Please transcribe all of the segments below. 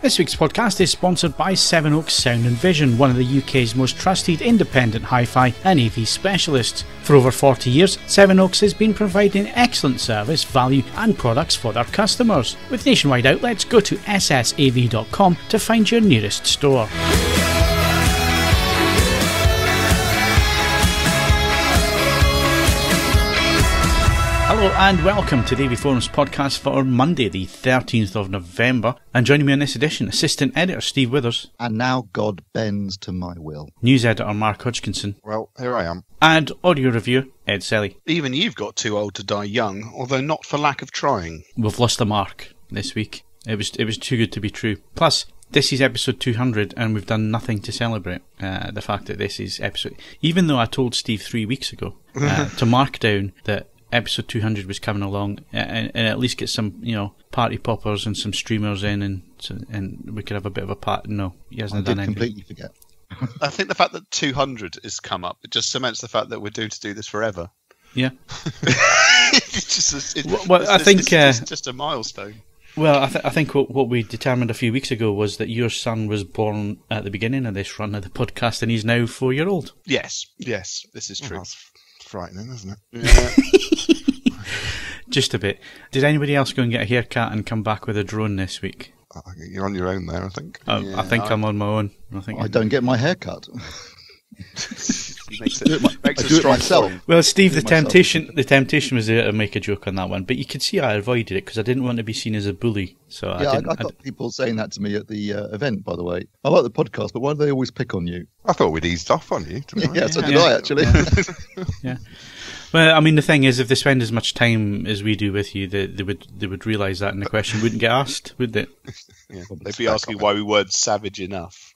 This week's podcast is sponsored by Sevenoaks Sound and Vision, one of the UK's most trusted independent hi-fi and AV specialists. For over 40 years, Sevenoaks has been providing excellent service, value and products for their customers. With nationwide outlets, go to ssav.com to find your nearest store. Hello and welcome to the AVForums podcast for Monday the 13th of November, and joining me on this edition, Assistant Editor Steve Withers. And now God bends to my will. News Editor Mark Hodgkinson. Well, here I am. And Audio Reviewer Ed Selley. Even you've got too old to die young, although not for lack of trying. We've lost a mark this week. It was too good to be true. Plus, this is episode 200 and we've done nothing to celebrate the fact that this is episode... Even though I told Steve 3 weeks ago to mark down that episode 200 was coming along and at least get some, party poppers and some streamers in and we could have a bit of a part. No, he hasn't done anything. Completely forget. I think the fact that 200 has come up, it just cements the fact that we're doomed to do this forever. Yeah. It's just a milestone. Well, I think what we determined a few weeks ago was that your son was born at the beginning of this run of the podcast and he's now 4-year-old. Yes, this is true. Well, that's frightening, isn't it? Yeah. Just a bit. Did anybody else go and get a haircut and come back with a drone this week? You're on your own there, I think. I think I'm on my own. I don't get my hair cut. makes it myself. Well, Steve, the temptation was there to make a joke on that one, but you could see I avoided it because I didn't want to be seen as a bully. So I got people saying that to me at the event. By the way, I like the podcast, but why do they always pick on you? I thought we'd eased off on you. Yeah, so did I actually. Yeah. Well, I mean, the thing is, if they spend as much time as we do with you, they would realise that, and the question wouldn't get asked, would they? Yeah. They'd be asking why we weren't savage enough.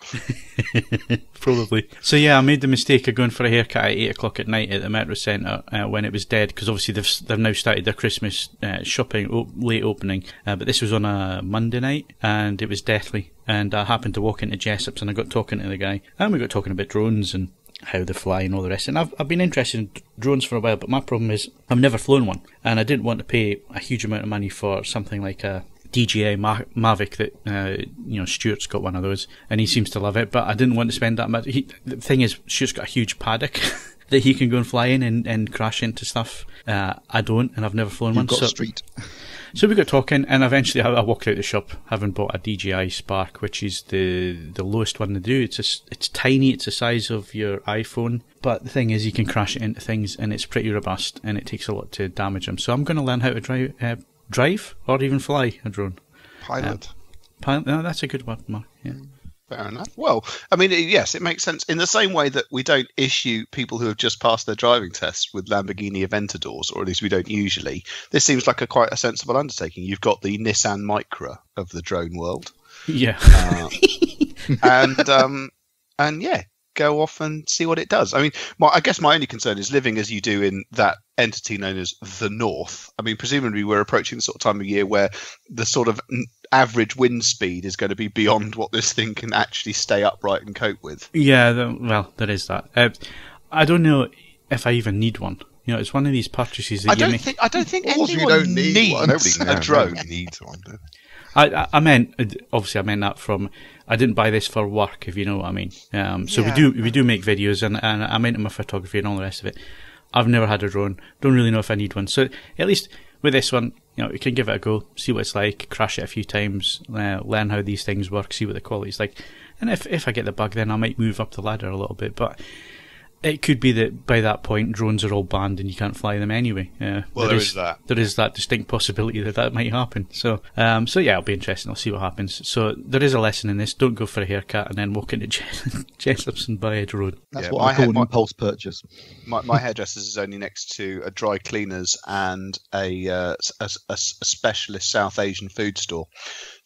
Probably. So yeah, I made the mistake of going for a haircut at 8 o'clock at night at the Metro Centre when it was dead, because obviously they've now started their Christmas shopping late opening, but this was on a Monday night, and it was deathly. And I happened to walk into Jessop's, and I got talking to the guy, and we got talking about drones and how they fly and all the rest. And I've been interested in drones for a while, but my problem is I've never flown one, and I didn't want to pay a huge amount of money for something like a DJI Mavic that Stuart's got one of those and he seems to love it, but I didn't want to spend that much. The thing is, Stuart's got a huge paddock that he can go and fly in and crash into stuff. I don't, and I've never flown one. You've got street. So we got talking, and eventually I walked out the shop having bought a DJI Spark, which is the lowest one to do. It's tiny, it's the size of your iPhone, but the thing is you can crash it into things and it's pretty robust and it takes a lot to damage them. So I'm going to learn how to drive or even fly a drone. Pilot. No, that's a good one, Mark. Yeah. Fair enough. Well, I mean, yes, it makes sense. In the same way that we don't issue people who have just passed their driving tests with Lamborghini Aventadors, or at least we don't usually, this seems like quite a sensible undertaking. You've got the Nissan Micra of the drone world. Yeah. And yeah, go off and see what it does. I mean, I guess my only concern is living as you do in that entity known as the North. I mean, presumably we're approaching the sort of time of year where the sort of average wind speed is going to be beyond what this thing can actually stay upright and cope with. Yeah, well, there is that. I don't know if I even need one. It's one of these purchases that I don't think anyone needs a drone. Nobody needs one, do they? I meant that from, I didn't buy this for work, if you know what I mean. We do make videos, and I meant my photography and all the rest of it. I've never had a drone, don't really know if I need one. So at least with this one, you can give it a go, see what it's like, crash it a few times, learn how these things work, see what the quality's like. And if I get the bug, then I might move up the ladder a little bit. But it could be that by that point drones are all banned and you can't fly them anyway. Well, there is that. There is that distinct possibility that might happen. So yeah, it'll be interesting. I'll see what happens. So there is a lesson in this. Don't go for a haircut and then walk into Jessop's and buy a drone. That's what I call an impulse purchase. My hairdresser's is only next to a dry cleaners and a specialist South Asian food store.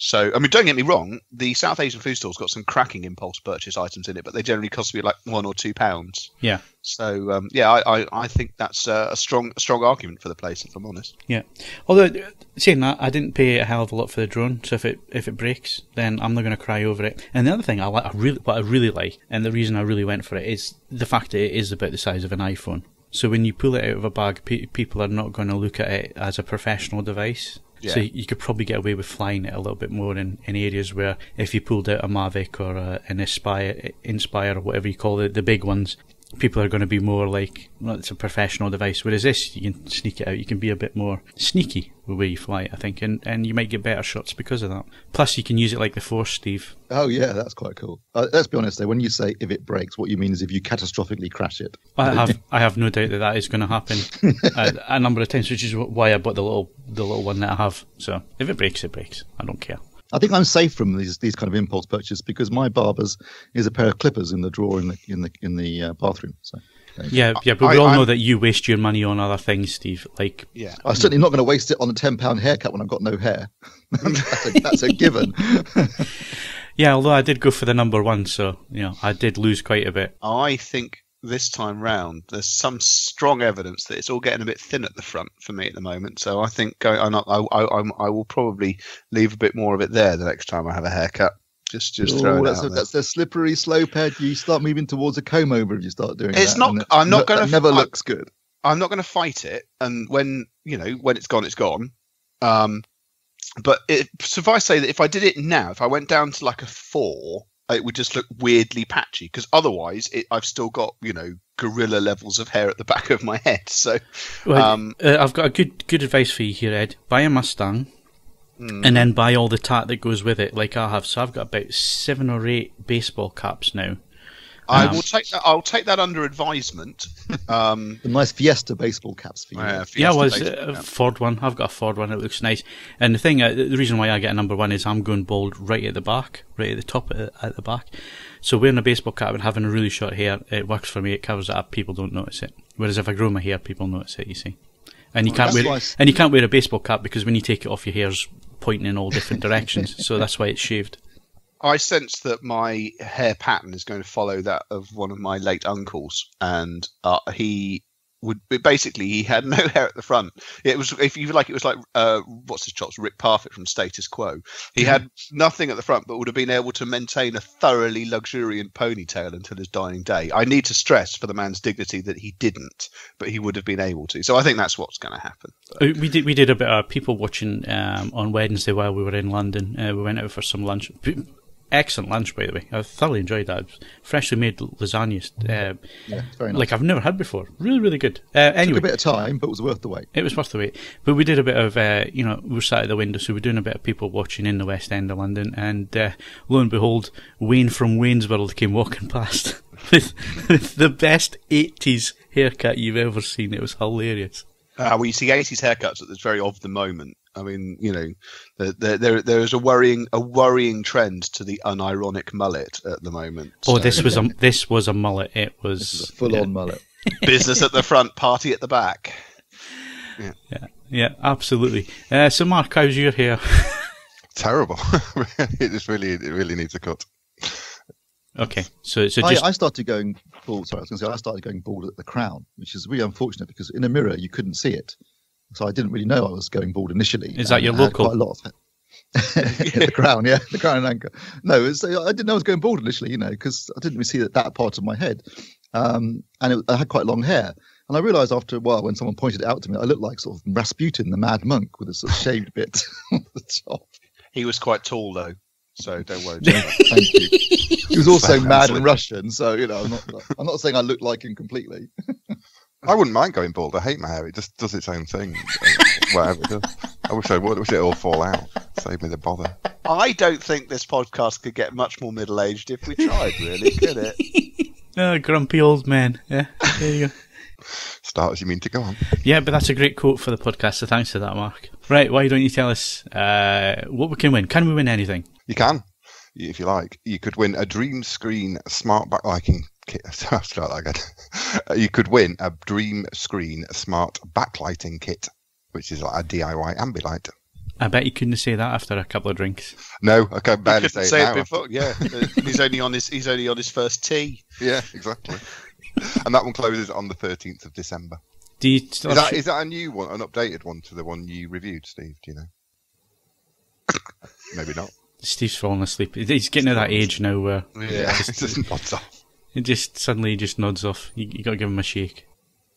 So, I mean, don't get me wrong, the South Asian food store's got some cracking impulse purchase items in it, but they generally cost me like £1 or £2. Yeah. So, I think that's a strong argument for the place, if I'm honest. Yeah. Although, saying that, I didn't pay a hell of a lot for the drone, so if it breaks, then I'm not going to cry over it. And the other thing what I really like, and the reason I really went for it, is the fact that it is about the size of an iPhone. So when you pull it out of a bag, people are not going to look at it as a professional device. So you could probably get away with flying it a little bit more in areas where if you pulled out a Mavic or an Inspire or whatever you call it, the big ones, people are going to be more like, well, it's a professional device. Whereas this, you can sneak it out. You can be a bit more sneaky with where you fly it, I think, and you might get better shots because of that. Plus, you can use it like the Force, Steve. Oh, yeah, that's quite cool. Let's be honest, though, when you say if it breaks, what you mean is if you catastrophically crash it. I have no doubt that is going to happen a number of times, which is why I bought the little one that I have. So if it breaks, it breaks. I don't care. I think I'm safe from these kind of impulse purchases because my barber's is a pair of clippers in the drawer in the bathroom. So yeah, but we all know that you waste your money on other things, Steve. Like, yeah, I'm certainly not going to waste it on a £10 haircut when I've got no hair. that's a given. Yeah, although I did go for the number one, so I did lose quite a bit. I think this time round, there's some strong evidence that it's all getting a bit thin at the front for me at the moment. So I think I will probably leave a bit more of it there the next time I have a haircut. Just throw it out. That's a slippery slope, Ed. You start moving towards a comb over if you start doing it's that. Not. I'm not going to. Never looks good. I'm not going to fight it, and when it's gone, it's gone. But suffice to say that if I did it now, if I went down to like a 4. It would just look weirdly patchy because otherwise I've still got gorilla levels of hair at the back of my head. So I've got a good advice for you here, Ed. Buy a Mustang and then buy all the tat that goes with it, like I have. So I've got about 7 or 8 baseball caps now. I will take that. I'll take that under advisement. The nice Fiesta baseball caps for you. A Ford one. I've got a Ford one. It looks nice. And the thing, the reason why I get a number one is I'm going bald right at the back, right at the top at the back. So wearing a baseball cap and having a really short hair, it works for me. It covers it up. People don't notice it. Whereas if I grow my hair, people notice it. You see. And you can't wear a baseball cap because when you take it off, your hair's pointing in all different directions. So that's why it's shaved. I sense that my hair pattern is going to follow that of one of my late uncles, and he had no hair at the front. It was, if you like, it was like what's his chops, Rick Parfitt from Status Quo. He had nothing at the front, but would have been able to maintain a thoroughly luxuriant ponytail until his dying day. I need to stress for the man's dignity that he didn't, but he would have been able to. So I think that's what's going to happen. We did a bit of people watching on Wednesday while we were in London. We went out for some lunch. Excellent lunch, by the way. I thoroughly enjoyed that. Freshly made lasagna. It's very nice. Like I've never had before. Really, really good. Anyway, took a bit of time, but it was worth the wait. It was worth the wait. But we did a bit of, we were sat at the window, so we were doing a bit of people watching in the West End of London. And lo and behold, Wayne from Wayne's World came walking past with the best 80s haircut you've ever seen. It was hilarious. Well, you see 80s haircuts that's very of the moment. I mean, there is a worrying trend to the unironic mullet at the moment. Oh, this was a mullet. It was a full-on mullet. Business at the front, party at the back. Yeah, absolutely. So, Mark, how's your hair? Terrible. It really needs a cut. Okay, so I started going bald. Sorry, I started going bald at the crown, which is really unfortunate because in a mirror you couldn't see it. So I didn't really know I was going bald initially. Is that your local? Quite a lot of the crown, the crown and anchor. No, I didn't know I was going bald initially, because I didn't really see that part of my head. And I had quite long hair. And I realised after a while when someone pointed it out to me, I looked like sort of Rasputin, the mad monk, with a sort of shaved bit on the top. He was quite tall, though. So don't worry. Thank you. He was also mad and Russian, so I'm not saying I look like him completely. I wouldn't mind going bald. I hate my hair. It just does its own thing. Whatever it does. I wish it all fall out. Save me the bother. I don't think this podcast could get much more middle-aged if we tried, really, could it? Oh, grumpy old man. Yeah, there you go. Start as you mean to go on. Yeah, but that's a great quote for the podcast, so thanks for that, Mark. Right, why don't you tell us what we can win? Can we win anything? You can, if you like. You could win a Dream Screen Smart Backlighting Kit. Start that again. You could win a Dream Screen Smart Backlighting Kit, which is like a DIY Ambilight. I bet you couldn't say that after a couple of drinks. No, I can barely say it now. Before. Yeah, he's only on his first tea. Yeah, exactly. And that one closes on the 13th of December. Is that a new one, an updated one to the one you reviewed, Steve? Do you know? Maybe not. Steve's falling asleep. He's getting to that age now where it just nods off. It just suddenly nods off. You got to give him a shake.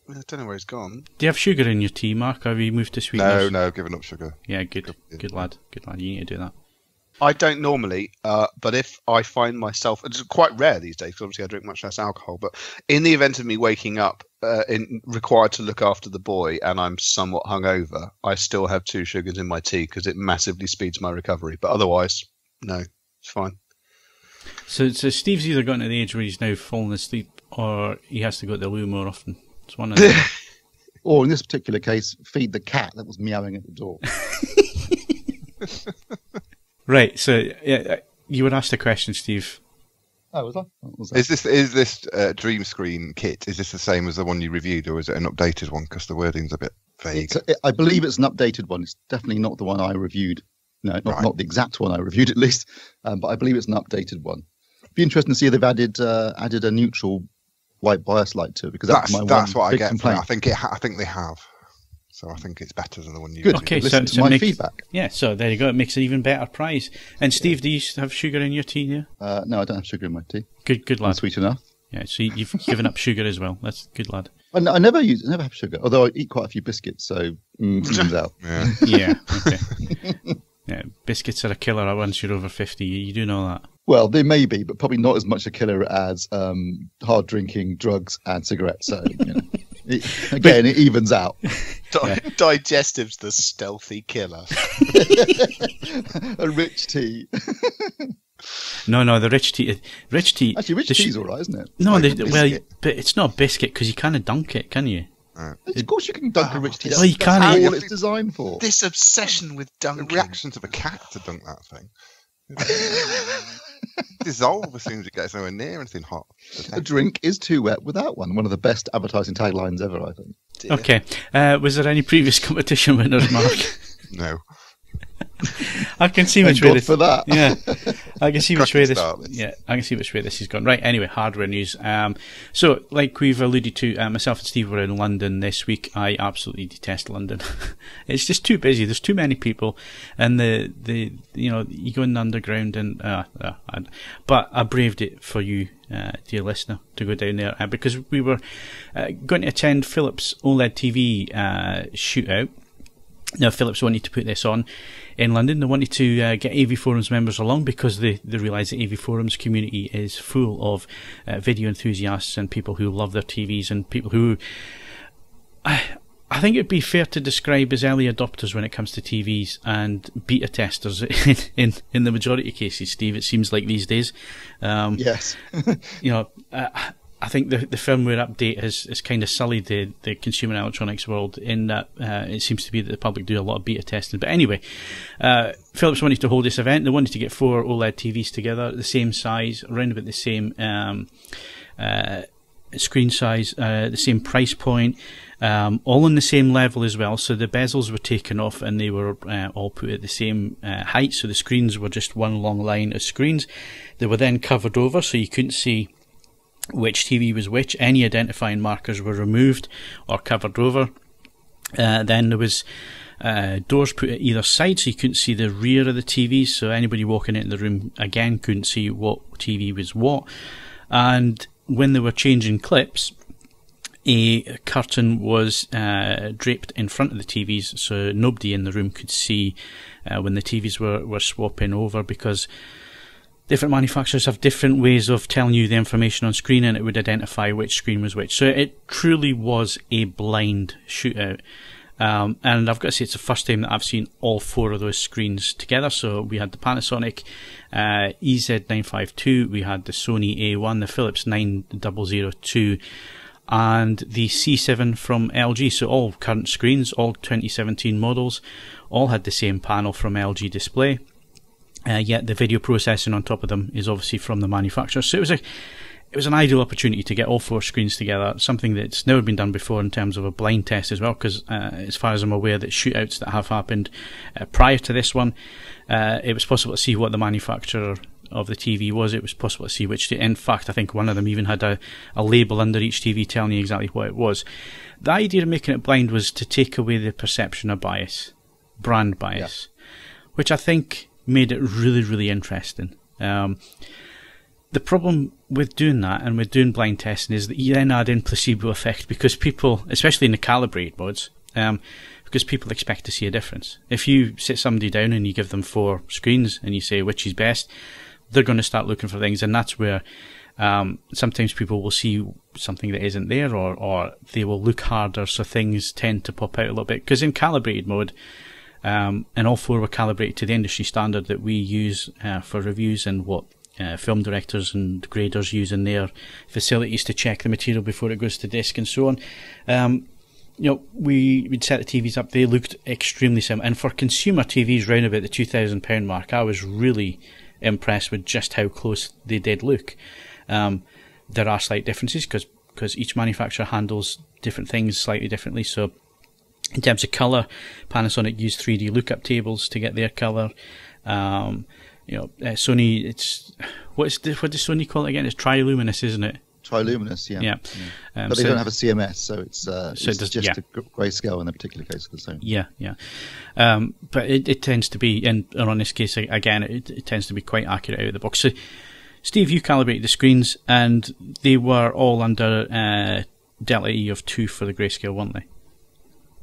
I don't know where he's gone. Do you have sugar in your tea, Mark? Have you moved to sweeteners? No, giving up sugar. Yeah, good lad. Good lad. You need to do that. I don't normally, but if I find myself, it's quite rare these days because obviously I drink much less alcohol, but in the event of me waking up required to look after the boy and I'm somewhat hungover, I still have 2 sugars in my tea because it massively speeds my recovery. But otherwise, no, it's fine. So Steve's either gotten to the age where he's now fallen asleep or he has to go to the loo more often. It's one of them. Or in this particular case, feed the cat that was meowing at the door. Right, so you were asked a question, Steve. Oh, was I? What was that? Is this Dream Screen kit? Is this the same as the one you reviewed, or is it an updated one? Because the wording's a bit vague. I believe it's an updated one. It's definitely not the one I reviewed. No, not the exact one I reviewed at least, but I believe it's an updated one. It'd be interesting to see if they've added a neutral white bias light to it, because that's what I get from it. I think they have. So I think it's better than the one you Good. Okay, listen to my feedback. Yeah, so there you go. It makes an even better prize. And Steve, do you have sugar in your tea here? No, I don't have sugar in my tea. Good lad. Not sweet enough. Yeah, so you've given up sugar as well. That's good lad. I never have sugar, although I eat quite a few biscuits, so evens out. Yeah. Okay. Yeah, biscuits are a killer once you're over 50. You do know that. Well, they may be, but probably not as much a killer as hard drinking, drugs, and cigarettes. So, it evens out. Digestive's the stealthy killer. A rich tea. No, the rich tea. Actually, rich tea's all right, isn't it? No, but it's not a biscuit because you can't dunk it, can you? Of course you can dunk a rich tea. You can't. That's all it's designed for. This obsession with dunking. The reactions of a cat to dunk that thing. Dissolve as soon as it gets nowhere near anything hot. A drink is too wet without one. One of the best advertising taglines ever, I think. Okay. Was there any previous competition winners, Mark? No. I can see which way this. For that. Yeah, I can see which way this. Start. Yeah, I can see which way this has gone. Right. Anyway, hardware news. So, like we've alluded to, myself and Steve were in London this week. I absolutely detest London. It's just too busy. There's too many people, and you go in the underground but I braved it for you, dear listener, to go down there because we were going to attend Philips OLED TV shootout. Now, Philips wanted to put this on in London. They wanted to get AVForums members along because they realise the AVForums community is full of video enthusiasts and people who love their TVs and people who I think it'd be fair to describe as early adopters when it comes to TVs and beta testers in the majority of cases, Steve, it seems like these days. Yes. I think the firmware update has kind of sullied the consumer electronics world in that it seems to be that the public do a lot of beta testing. But anyway, Philips wanted to hold this event. They wanted to get 4 OLED TVs together, the same size, around about the same screen size, the same price point, all on the same level as well. So the bezels were taken off and they were all put at the same height. So the screens were just one long line of screens. They were then covered over so you couldn't see which TV was which. Any identifying markers were removed or covered over. Then there was doors put at either side so you couldn't see the rear of the TVs, so anybody walking into the room again couldn't see what TV was what. And when they were changing clips, a curtain was draped in front of the TVs so nobody in the room could see when the TVs were swapping over, because different manufacturers have different ways of telling you the information on screen, and it would identify which screen was which. So it truly was a blind shootout. And I've got to say, it's the first time that I've seen all 4 of those screens together. So we had the Panasonic EZ952, we had the Sony A1, the Philips 9002, and the C7 from LG. So all current screens, all 2017 models, all had the same panel from LG Display. Yet the video processing on top of them is obviously from the manufacturer. So it was an ideal opportunity to get all 4 screens together, something that's never been done before in terms of a blind test as well, because as far as I'm aware, that shootouts that have happened prior to this one, it was possible to see what the manufacturer of the TV was. It was possible to see which. In fact, I think one of them even had a label under each TV telling you exactly what it was. The idea of making it blind was to take away the perception of bias, brand bias, which I think made it really, really interesting. the problem with doing that and with doing blind testing is that you then add in placebo effect, because people, especially in the calibrated modes, because people expect to see a difference. If you sit somebody down and you give them 4 screens and you say which is best, they're going to start looking for things, and that's where sometimes people will see something that isn't there, or they will look harder, so things tend to pop out a little bit. Because in calibrated mode, and all 4 were calibrated to the industry standard that we use for reviews, and what film directors and graders use in their facilities to check the material before it goes to disc and so on. We'd set the TVs up, they looked extremely similar. And for consumer TVs round about the £2,000 mark, I was really impressed with just how close they did look. There are slight differences because each manufacturer handles different things slightly differently. So in terms of colour, Panasonic used 3D lookup tables to get their colour. Sony, what does Sony call it again? It's triluminous, isn't it? Triluminous, yeah. But they don't have a CMS, so it's just a grayscale in a particular case of the same. Yeah. But it tends to be, and on this case again, it tends to be quite accurate out of the box. So, Steve, you calibrated the screens, and they were all under Delta E of 2 for the grayscale, weren't they?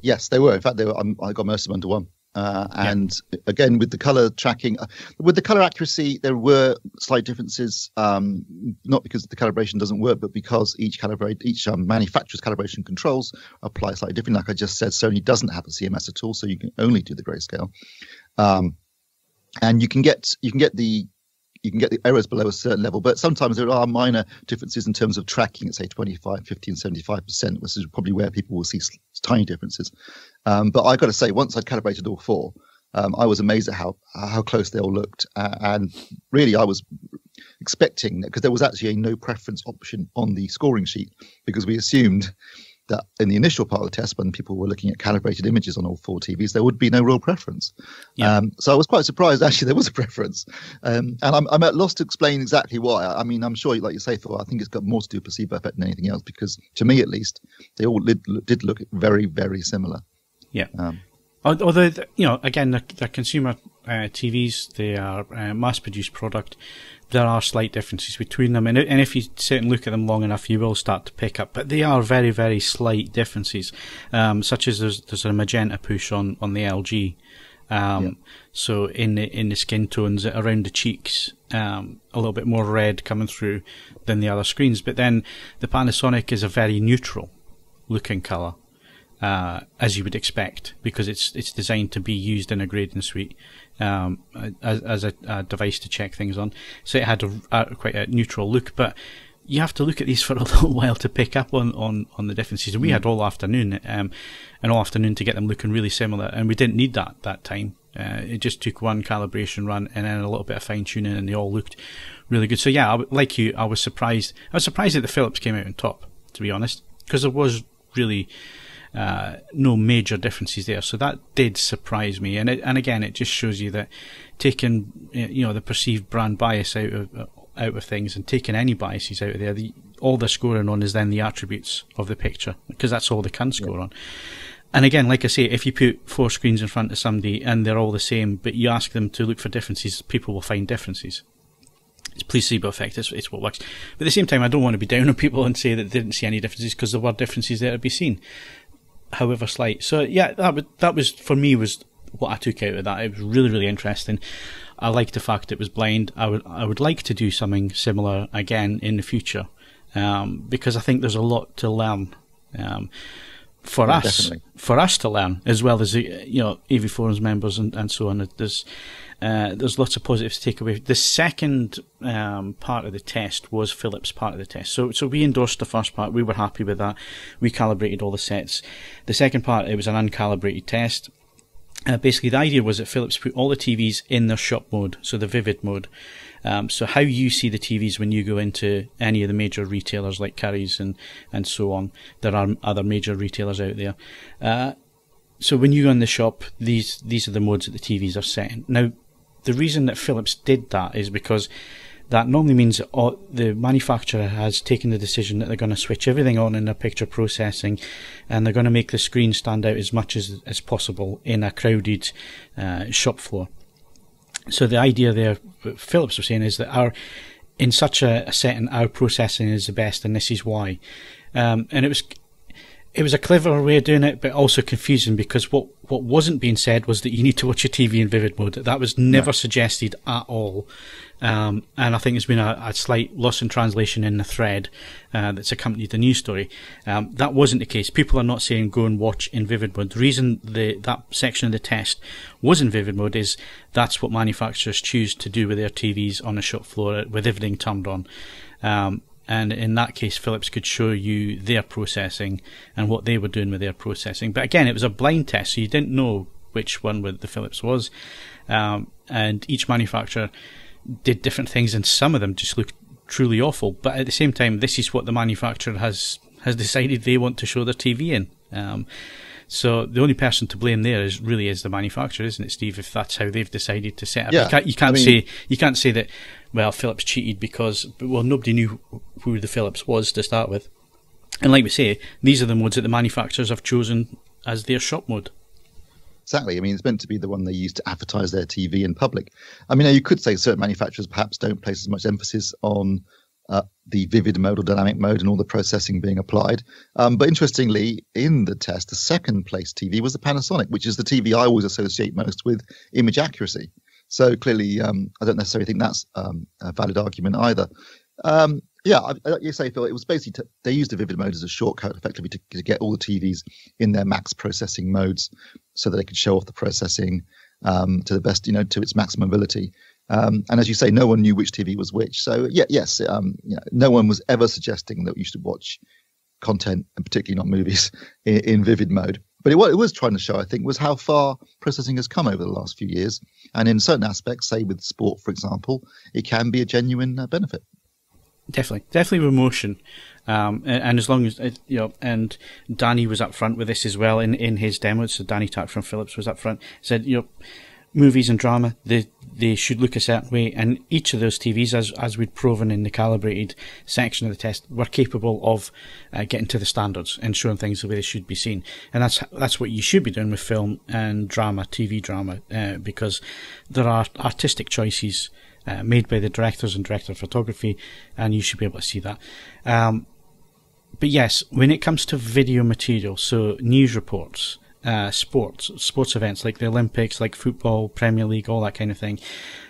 Yes, they were. In fact, I got most of them under 1. Again, with the color tracking, with the color accuracy, there were slight differences, not because the calibration doesn't work, but because each manufacturer's calibration controls apply slightly different. Like I just said, Sony doesn't have a CMS at all, so you can only do the grayscale, and you can get the errors below a certain level, but sometimes there are minor differences in terms of tracking at, say, 25, 50, and 75%, which is probably where people will see tiny differences. But I got to say, once I'd calibrated all 4, I was amazed at how close they all looked. And really, I was expecting, because there was actually a no preference option on the scoring sheet, because we assumed that in the initial part of the test, when people were looking at calibrated images on all 4 TVs, there would be no real preference. Yeah. So I was quite surprised, actually, there was a preference. And I'm at loss to explain exactly why. I mean, I'm sure, like you say, Phil, I think it's got more to do with placebo effect than anything else, because to me, at least, they all did look very, very similar. Yeah. Although, again, they're consumer TVs, they are mass-produced product. There are slight differences between them, and if you sit and look at them long enough, you will start to pick up. But they are very, very slight differences, such as there's a magenta push on the LG. So in the skin tones around the cheeks, a little bit more red coming through than the other screens. But then the Panasonic is a very neutral looking colour. As you would expect, because it's designed to be used in a grading suite as a device to check things on. So it had quite a neutral look, but you have to look at these for a little while to pick up on the differences. And we had all afternoon, to get them looking really similar, and we didn't need that time. It just took one calibration run and then a little bit of fine tuning, and they all looked really good. So yeah, like you, I was surprised. I was surprised that the Philips came out on top, to be honest, because there was really no major differences there, so that did surprise me. And again, it just shows you that taking the perceived brand bias out of things, and taking any biases out of there, all they're scoring on is then the attributes of the picture, because that's all they can score on. And again, like I say, if you put 4 screens in front of somebody and they're all the same, but you ask them to look for differences, people will find differences. It's placebo effect, it's what works. But at the same time, I don't want to be down on people and say that they didn't see any differences, because there were differences there to be seen, however slight. So yeah, that was for me was what I took out of that. It was really, really interesting. I liked the fact it was blind. I would like to do something similar again in the future, because I think there's a lot to learn for us to learn, as well as AVForums members and so on. There's lots of positives to take away. The second part of the test was Philips' part of the test. So we endorsed the first part. We were happy with that. We calibrated all the sets. The second part, it was an uncalibrated test. Basically, the idea was that Philips put all the TVs in their shop mode, so the vivid mode. So how you see the TVs when you go into any of the major retailers like Currys and so on. There are other major retailers out there. So when you go in the shop, these are the modes that the TVs are set in. Now, the reason that Philips did that is because that normally means that the manufacturer has taken the decision that they're going to switch everything on in their picture processing, and they're going to make the screen stand out as much as possible in a crowded shop floor. So the idea there, what Philips were saying, is that in such a setting, our processing is the best, and this is why. And it was a clever way of doing it, but also confusing, because what wasn't being said was that you need to watch your TV in vivid mode. That was never suggested at all. And I think there's been a slight loss in translation in the thread that's accompanied the news story. That wasn't the case. People are not saying go and watch in vivid mode. The reason that section of the test was in vivid mode is that's what manufacturers choose to do with their TVs on the shop floor with everything turned on. And in that case, Philips could show you their processing and what they were doing with their processing. But again, it was a blind test, so you didn't know which one the Philips was. And each manufacturer did different things, and some of them just looked truly awful. But at the same time, this is what the manufacturer has decided they want to show their TV in. So the only person to blame there is the manufacturer, isn't it, Steve? If that's how they've decided to set up, yeah. you can't say that. Well, Philips cheated because nobody knew who the Philips was to start with. And like we say, these are the modes that the manufacturers have chosen as their shop mode. Exactly. I mean, it's meant to be the one they use to advertise their TV in public. I mean, you could say certain manufacturers perhaps don't place as much emphasis on the vivid mode or dynamic mode and all the processing being applied. But interestingly, in the test, the second place TV was the Panasonic, which is the TV I always associate most with image accuracy. So clearly, I don't necessarily think that's a valid argument either. You say, Phil, it was basically they used the vivid mode as a shortcut, effectively, to get all the TVs in their max processing modes, so that they could show off the processing to the best, to its maximum ability. And as you say, no one knew which TV was which. So no one was ever suggesting that you should watch content, and particularly not movies, in vivid mode. But what it was trying to show, I think, was how far processing has come over the last few years. And in certain aspects, say with sport, for example, it can be a genuine benefit. Definitely with motion. And as long as, and Danny was up front with this as well in his demo. So Danny Tack from Philips was up front. Said, movies and drama, they should look a certain way, and each of those TVs, as we'd proven in the calibrated section of the test, were capable of getting to the standards and showing things the way they should be seen. And that's what you should be doing with film and drama, TV drama, because there are artistic choices made by the directors and director of photography, and you should be able to see that. But yes, when it comes to video material, so news reports, sports events like the Olympics, like football, Premier League, all that kind of thing.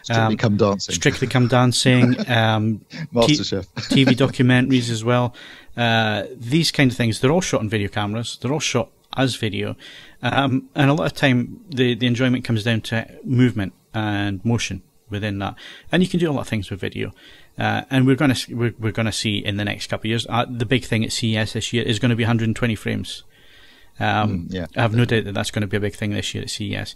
Strictly Come Dancing. MasterChef. TV documentaries as well. These kind of things, they're all shot on video cameras. They're all shot as video. And a lot of time, the enjoyment comes down to movement and motion within that. And you can do a lot of things with video. And we're going to see in the next couple of years, the big thing at CES this year is going to be 120 frames. I have no doubt that that's going to be a big thing this year at CES.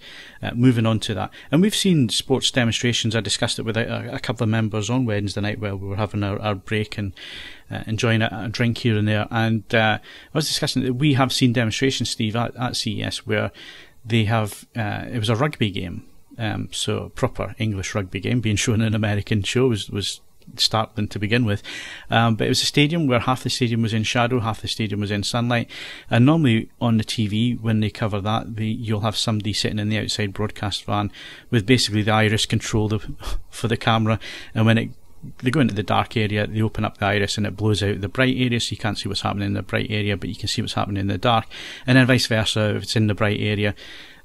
Moving on to that, and we've seen sports demonstrations. I discussed it with a couple of members on Wednesday night while we were having our break and enjoying a drink here and there. And I was discussing that we have seen demonstrations, Steve, at CES where they have it was a rugby game, so a proper English rugby game being shown in an American show was startling to begin with, but it was a stadium where half the stadium was in shadow, half the stadium was in sunlight. And normally on the TV, when they cover that, you'll have somebody sitting in the outside broadcast van with basically the iris control for the camera, and when they go into the dark area, they open up the iris and it blows out the bright area, so you can't see what's happening in the bright area, but you can see what's happening in the dark. And then vice versa, if it's in the bright area,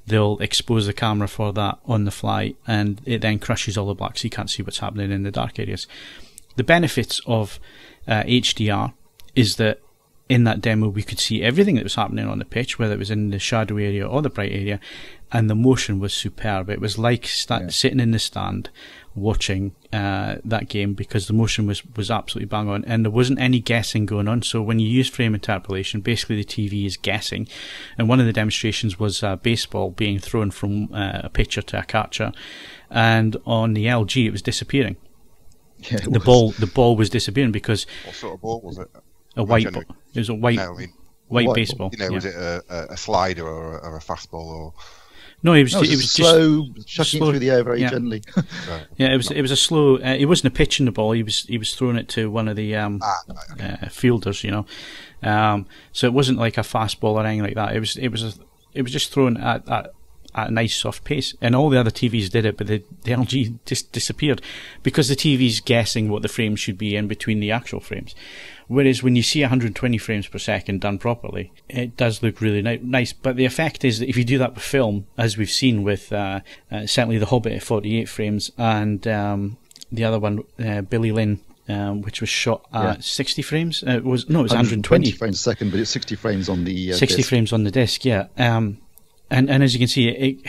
they'll expose the camera for that on the fly, and it then crushes all the black, so you can't see what's happening in the dark areas. The benefits of HDR is that in that demo we could see everything that was happening on the pitch, whether it was in the shadow area or the bright area, and the motion was superb. It was like sitting in the stand watching that game, because the motion was absolutely bang on, and there wasn't any guessing going on. So when you use frame interpolation, basically the TV is guessing. And one of the demonstrations was a baseball being thrown from a pitcher to a catcher, and on the LG it was disappearing. Yeah, the ball was disappearing because what sort of ball was it? A white ball. It was a white baseball. Was it a slider or a fastball or? No, it was just slow, chucking it through the air very gently. Right. Yeah, it was a slow. It wasn't a pitch in the ball. He was throwing it to one of the fielders, So it wasn't like a fastball or anything like that. It was just thrown at at a nice soft pace. And all the other TVs did it, but the LG just disappeared because the TV's guessing what the frames should be in between the actual frames. Whereas when you see 120 frames per second done properly, it does look really nice. But the effect is that if you do that with film, as we've seen with certainly The Hobbit at 48 frames and the other one, Billy Lynn, which was shot at 60 frames. It was 120 frames a second, but it's 60 frames on the 60 disc. frames on the disc, yeah. And as you can see,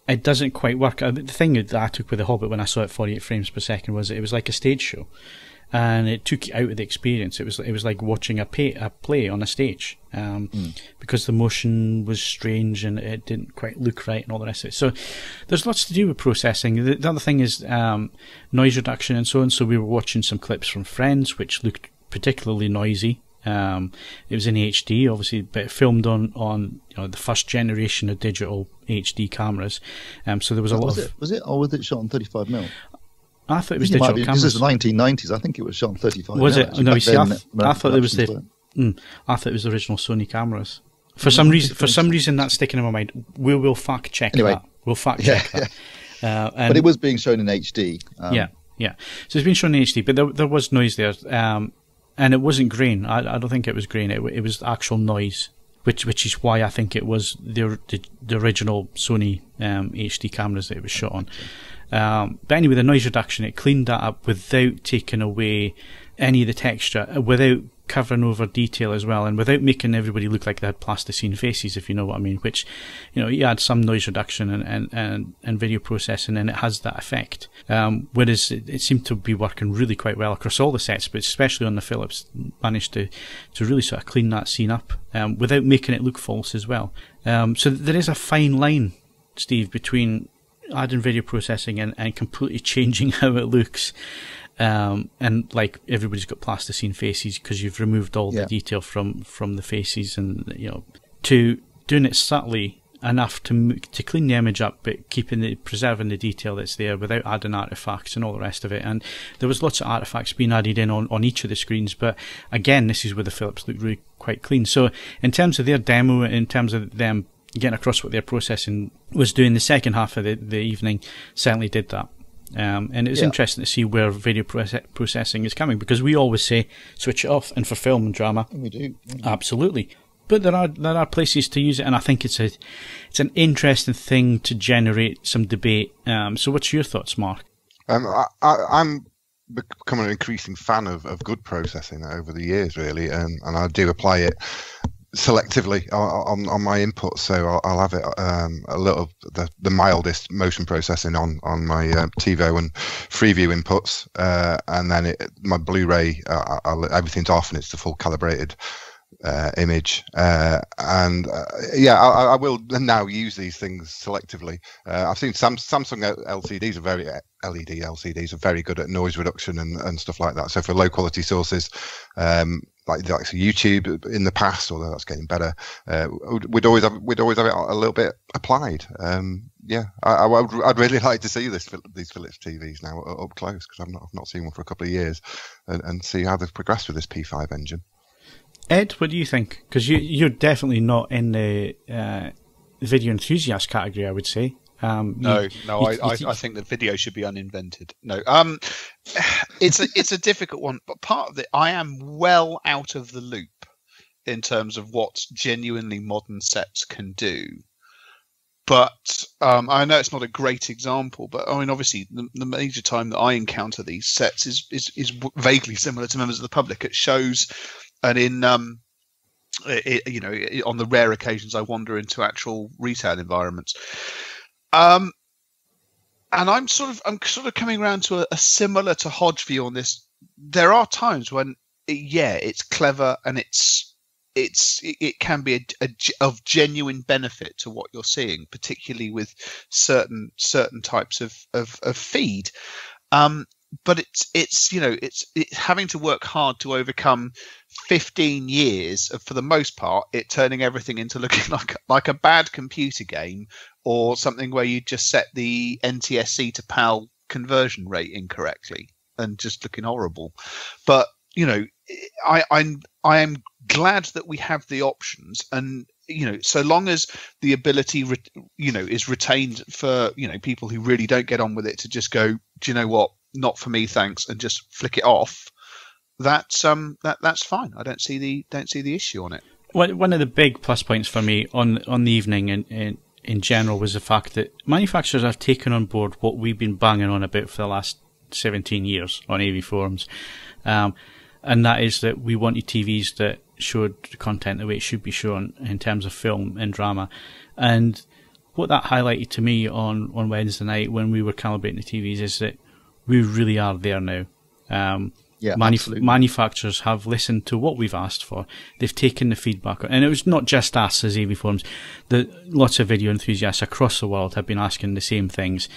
it doesn't quite work. The thing that I took with The Hobbit when I saw it 48 frames per second was it was like a stage show, and it took you out of the experience. It was like watching a play on a stage, because the motion was strange and it didn't quite look right and all the rest of it. So there's lots to do with processing. The other thing is noise reduction and so on. So we were watching some clips from Friends, which looked particularly noisy. It was in HD, obviously, but filmed on the first generation of digital HD cameras. So there was a lot of. Was it, or was it shot on 35mm? I thought it was digital cameras. This is the 1990s. I think it was shot on 35. Was it? No, you see, I thought it was I thought it was the original Sony cameras. For some reason, that's sticking in my mind. We will fact check that. We'll fact check that. But it was being shown in HD. Yeah. So it's been shown in HD, but there was noise there, and it wasn't grain. I don't think it was grain. It was actual noise, which is why I think it was the original Sony HD cameras that it was shot on. But anyway, the noise reduction, it cleaned that up without taking away any of the texture, without covering over detail as well, and without making everybody look like they had plasticine faces, if you know what I mean. Which, you add some noise reduction and video processing, and it has that effect. Whereas it seemed to be working really quite well across all the sets, but especially on the Philips, managed to really sort of clean that scene up without making it look false as well. So there is a fine line, Steve, between adding video processing and completely changing how it looks. And like everybody's got plasticine faces because you've removed all the detail from the faces, and to doing it subtly enough to clean the image up, but preserving the detail that's there without adding artifacts and all the rest of it. And there was lots of artifacts being added in on each of the screens, but again, this is where the Philips looked really quite clean. So in terms of their demo, in terms of them getting across what their processing was doing, the second half of the evening certainly did that. And it was interesting to see where video processing is coming, because we always say switch it off, and for film and drama, we do. Absolutely. But there are places to use it, and I think it's an interesting thing to generate some debate. So what's your thoughts, Mark? I'm becoming an increasing fan of good processing over the years, really, and I do apply it selectively on my inputs. So I'll have it a little the mildest motion processing on my TiVo and Freeview inputs, and then my Blu-ray everything's off and it's the full calibrated image, I will now use these things selectively. I've seen Samsung LCDs are LED LCDs are very good at noise reduction and stuff like that. So for low quality sources, like YouTube in the past, although that's getting better, we'd always have it a little bit applied. I'd really like to see these Philips TVs now up close, because I've not seen one for a couple of years, and see how they've progressed with this P5 engine. Ed, what do you think? Because you're definitely not in the video enthusiast category, I would say. I think that video should be uninvented. No, it's a difficult one, but part of it, I am well out of the loop in terms of what genuinely modern sets can do. But I know it's not a great example, but I mean, obviously, the major time that I encounter these sets is vaguely similar to members of the public at shows, and in on the rare occasions I wander into actual retail environments. And I'm sort of coming around to a similar to Hodge view on this. There are times when, it's clever and it can be of genuine benefit to what you're seeing, particularly with certain types of feed. But it's having to work hard to overcome 15 years of, for the most part, it turning everything into looking like a bad computer game, or something where you just set the NTSC to PAL conversion rate incorrectly and just looking horrible. But I am glad that we have the options, and so long as the ability, is retained for, people who really don't get on with it to just go, do you know what, not for me, thanks, and just flick it off. That's fine. I don't see the issue on it. One of the big plus points for me on the evening in general was the fact that manufacturers have taken on board what we've been banging on about for the last 17 years on AVForums, and that is that we wanted TVs that showed the content the way it should be shown in terms of film and drama. And what that highlighted to me on Wednesday night when we were calibrating the TVs is that we really are there now. Manufacturers have listened to what we've asked for. They've taken the feedback, and it was not just us as AVForums. Lots of video enthusiasts across the world have been asking the same things.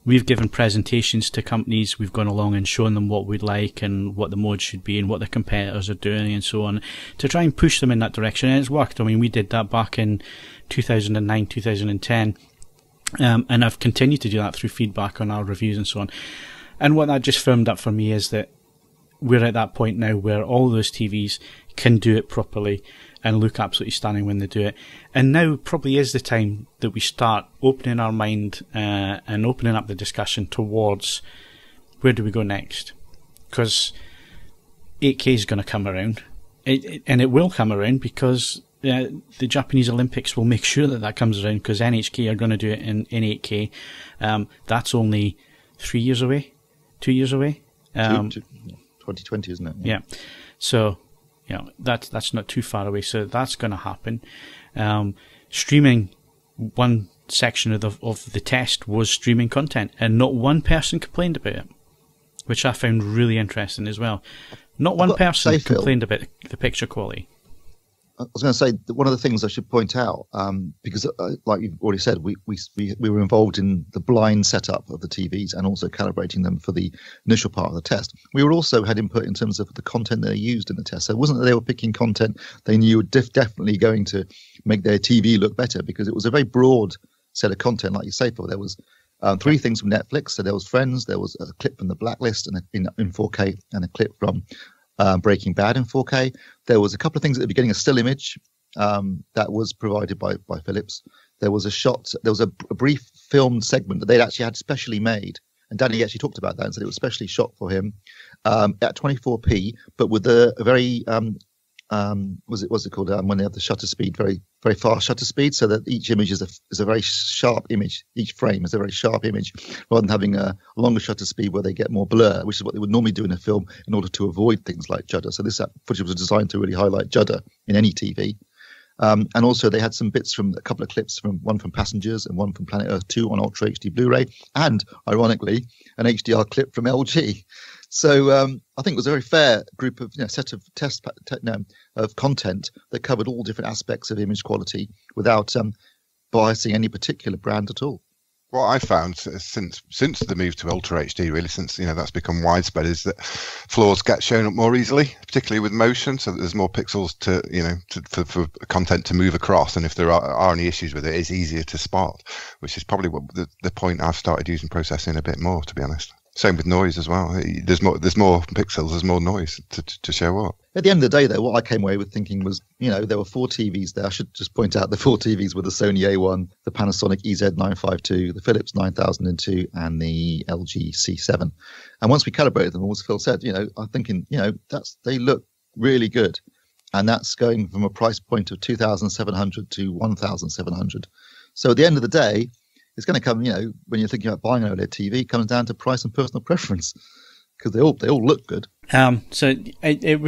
We've given presentations to companies. We've gone along and shown them what we'd like and what the modes should be and what the competitors are doing and so on, to try and push them in that direction. And it's worked. I mean, we did that back in 2009, 2010, and I've continued to do that through feedback on our reviews and so on. And what that just firmed up for me is that we're at that point now where all those TVs can do it properly and look absolutely stunning when they do it. And now probably is the time that we start opening our mind and opening up the discussion towards where do we go next. Because 8K is going to come around, and it will come around because the Japanese Olympics will make sure that comes around, because NHK are going to do it in 8K. That's only 3 years away, 2 years away. 2020, isn't it? Yeah. So, that's not too far away. So that's going to happen. Streaming, one section of the test was streaming content, and not one person complained about it, which I found really interesting as well. Not one person complained about the picture quality. I was going to say that one of the things I should point out, because like you've already said, we were involved in the blind setup of the TVs and also calibrating them for the initial part of the test. We also had input in terms of the content they used in the test. So it wasn't that they were picking content they knew were definitely going to make their TV look better, because it was a very broad set of content, like you say, Phil. There was 3 things from Netflix. So there was Friends, there was a clip from The Blacklist and in 4K, and a clip from Breaking Bad in 4K. There was a couple of things at the beginning, a still image that was provided by Philips. There was a shot, there was a brief filmed segment that they'd actually had specially made, and Danny actually talked about that and said it was specially shot for him at 24p, but with a very what's it called when they have the shutter speed, very very fast shutter speed, so that each image is a very sharp image. Each frame is a very sharp image, rather than having a longer shutter speed where they get more blur, which is what they would normally do in a film in order to avoid things like judder. So this footage was designed to really highlight judder in any TV. And also they had some bits from a couple of clips, from one from Passengers and one from Planet Earth 2 on Ultra HD Blu-ray, and ironically an HDR clip from LG. So I think it was a very fair group of set of of content that covered all different aspects of image quality without biasing any particular brand at all. What I found since the move to Ultra HD, really, since that's become widespread, is that flaws get shown up more easily, particularly with motion, so that there's more pixels for content to move across, and if there are any issues with it, it's easier to spot, which is probably what the point I've started using processing a bit more, to be honest. Same with noise as well. There's more pixels, there's more noise to show up. At the end of the day, though, what I came away with thinking was, there were 4 TVs there. I should just point out the 4 TVs were the Sony A1, the Panasonic EZ952, the Philips 9002, and the LG C7. And once we calibrated them, as Phil said, I'm thinking, they look really good. And that's going from a price point of 2,700 to 1,700. So at the end of the day, it's going to come, when you're thinking about buying an OLED TV, it comes down to price and personal preference, because they all look good. So it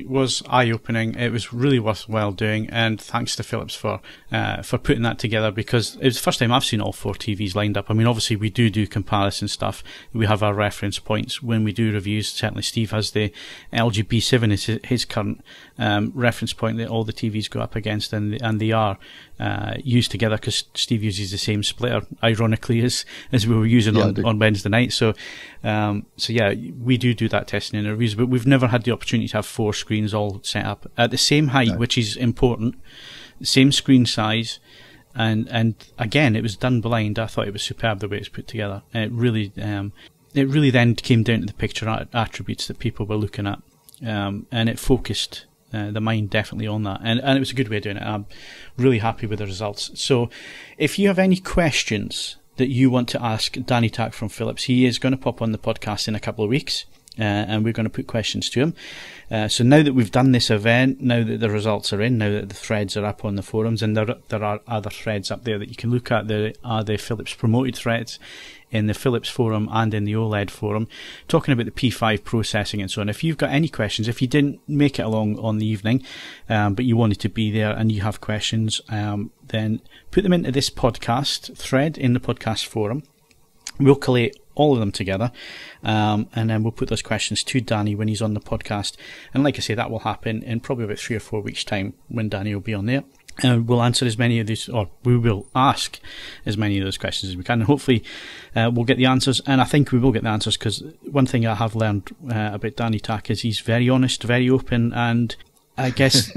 was eye-opening. It was really worthwhile doing, and thanks to Philips for putting that together, because it was the first time I've seen all 4 TVs lined up. I mean, obviously we do comparison stuff. We have our reference points when we do reviews. Certainly Steve has the LG B7 is his current reference point that all the TVs go up against, and they are used together, because Steve uses the same splitter, ironically, as we were using on Wednesday night. So yeah, we do that testing in the reviews, but we've never had the opportunity to have 4 screens all set up at the same height, which is important, same screen size, and again, it was done blind. I thought it was superb the way it's put together. It really then came down to the picture attributes that people were looking at, and it focused the mind definitely on that, and it was a good way of doing it. I'm really happy with the results. So if you have any questions that you want to ask Danny Tack from Philips, he is going to pop on the podcast in a couple of weeks, and we're going to put questions to him. So now that we've done this event, now that the results are in, now that the threads are up on the forums, and there are other threads up there that you can look at, there are the Philips promoted threads in the Philips forum and in the OLED forum, talking about the P5 processing and so on. If you've got any questions, if you didn't make it along on the evening, but you wanted to be there and you have questions, then put them into this podcast thread in the podcast forum. We'll collate all of them together, and then we'll put those questions to Danny when he's on the podcast. And like I say, that will happen in probably about 3 or 4 weeks' time when Danny will be on there. We'll answer as many of these, or we will ask as many of those questions as we can, and hopefully we'll get the answers. And I think we will get the answers, because one thing I have learned about Danny Tack is he's very honest, very open, and I guess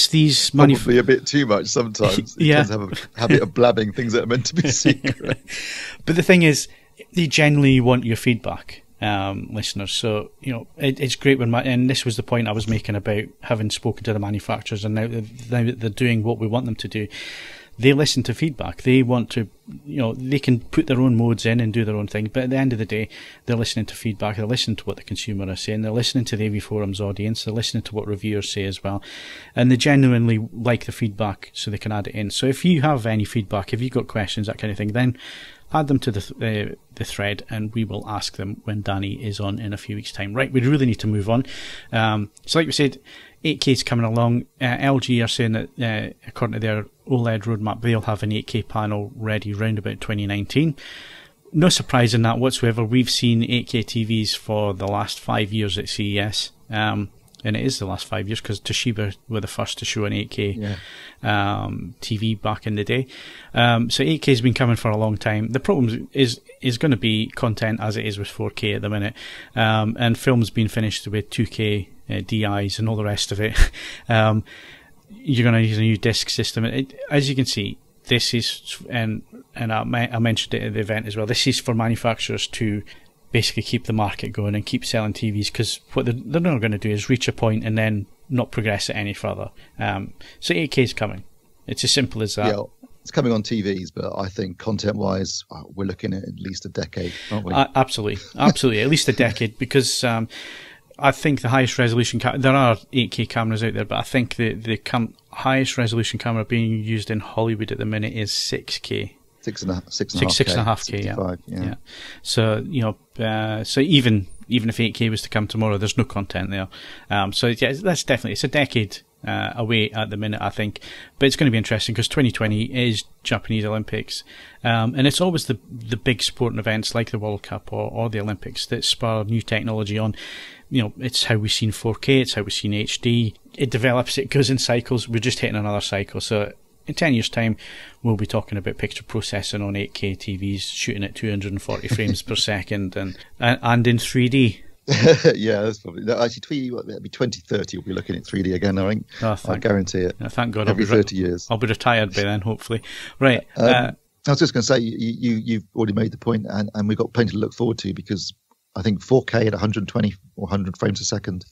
these probably a bit too much sometimes. He yeah, does have a habit of blabbing things that are meant to be secret. But the thing is, they genuinely want your feedback, listeners. So it's great when and this was the point I was making about having spoken to the manufacturers, and now that they're doing what we want them to do. They listen to feedback. They want to, they can put their own modes in and do their own thing, but at the end of the day, they're listening to feedback. They're listening to what the consumer is saying. They're listening to the AVForums audience. They're listening to what reviewers say as well, and they genuinely like the feedback, so they can add it in. So if you have any feedback, if you've got questions, that kind of thing, then add them to the thread, and we will ask them when Danny is on in a few weeks' time. Right, we really need to move on. So like we said, 8K is coming along. LG are saying that according to their OLED roadmap, they'll have an 8K panel ready round about 2019. No surprise in that whatsoever. We've seen 8K TVs for the last 5 years at CES. And it is the last 5 years, because Toshiba were the first to show an 8K TV back in the day. So 8K has been coming for a long time. The problem is going to be content as it is with 4K at the minute, and films being finished with 2K DIs and all the rest of it. You're going to use a new disc system. As you can see, this is, and I mentioned it at the event as well, this is for manufacturers to basically keep the market going and keep selling TVs, because what they're not going to do is reach a point and then not progress it any further. So 8K is coming. It's as simple as that. Yeah, it's coming on TVs, but I think content-wise, we're looking at least a decade, aren't we? Absolutely, at least a decade, because I think the highest resolution there are 8K cameras out there, but I think the highest resolution camera being used in Hollywood at the minute is 6K. 6.5K, yeah. So so even if 8K was to come tomorrow, there's no content there. So yeah, that's definitely, it's a decade away at the minute, I think, but it's going to be interesting, because 2020 is Japanese Olympics, and it's always the big sporting events like the World Cup or the Olympics that spur new technology on. It's how we've seen 4K, it's how we've seen HD. It develops, it goes in cycles. We're just hitting another cycle. So in 10 years' time, we'll be talking about picture processing on 8K TVs, shooting at 240 frames per second, and in 3D. Yeah, that's probably actually it'll be 2030. We'll be looking at 3D again, I think. I guarantee it. Thank God. Every 30 years. I'll be retired by then, hopefully. Right. I was just going to say, you've already made the point, and we've got plenty to look forward to, because I think 4K at 120 or 100 frames a second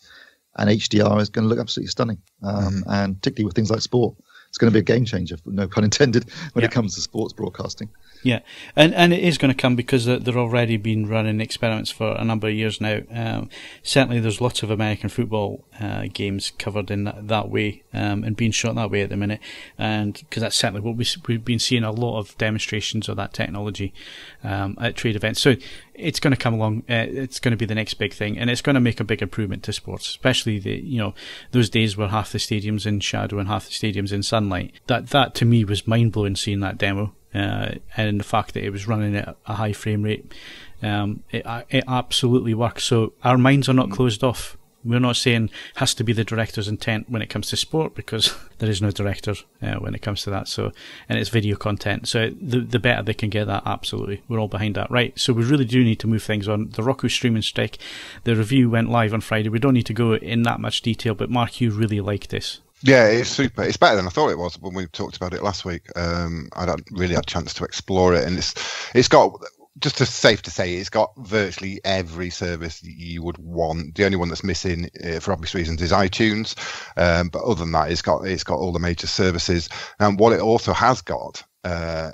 and HDR is going to look absolutely stunning. And particularly with things like sport, it's going to be a game changer, no pun intended, when it comes to sports broadcasting. Yeah, and it is going to come, because they're already been running experiments for a number of years now. Certainly there's lots of American football games covered in that way, and being shot that way at the minute, and because that's certainly what we've been seeing, a lot of demonstrations of that technology at trade events. So it's going to come along. It's going to be the next big thing, and it's going to make a big improvement to sports, especially those days where half the stadium's in shadow and half the stadium's in sunlight. That to me was mind blowing, seeing that demo. And the fact that it was running at a high frame rate, it absolutely works. So our minds are not closed off. We're not saying it has to be the director's intent when it comes to sport, because there is no director when it comes to that. So, and it's video content. So the better they can get that, absolutely, we're all behind that. Right. So we really do need to move things on. The Roku Streaming Stick, the review went live on Friday. We don't need to go in that much detail, but Mark, you really liked this. Yeah, it's super. It's better than I thought it was when we talked about it last week. I hadn't really had a chance to explore it, and it's got just as safe to say, it's got virtually every service you would want. The only one that's missing, for obvious reasons, is iTunes. But other than that, it's got all the major services. And what it also has got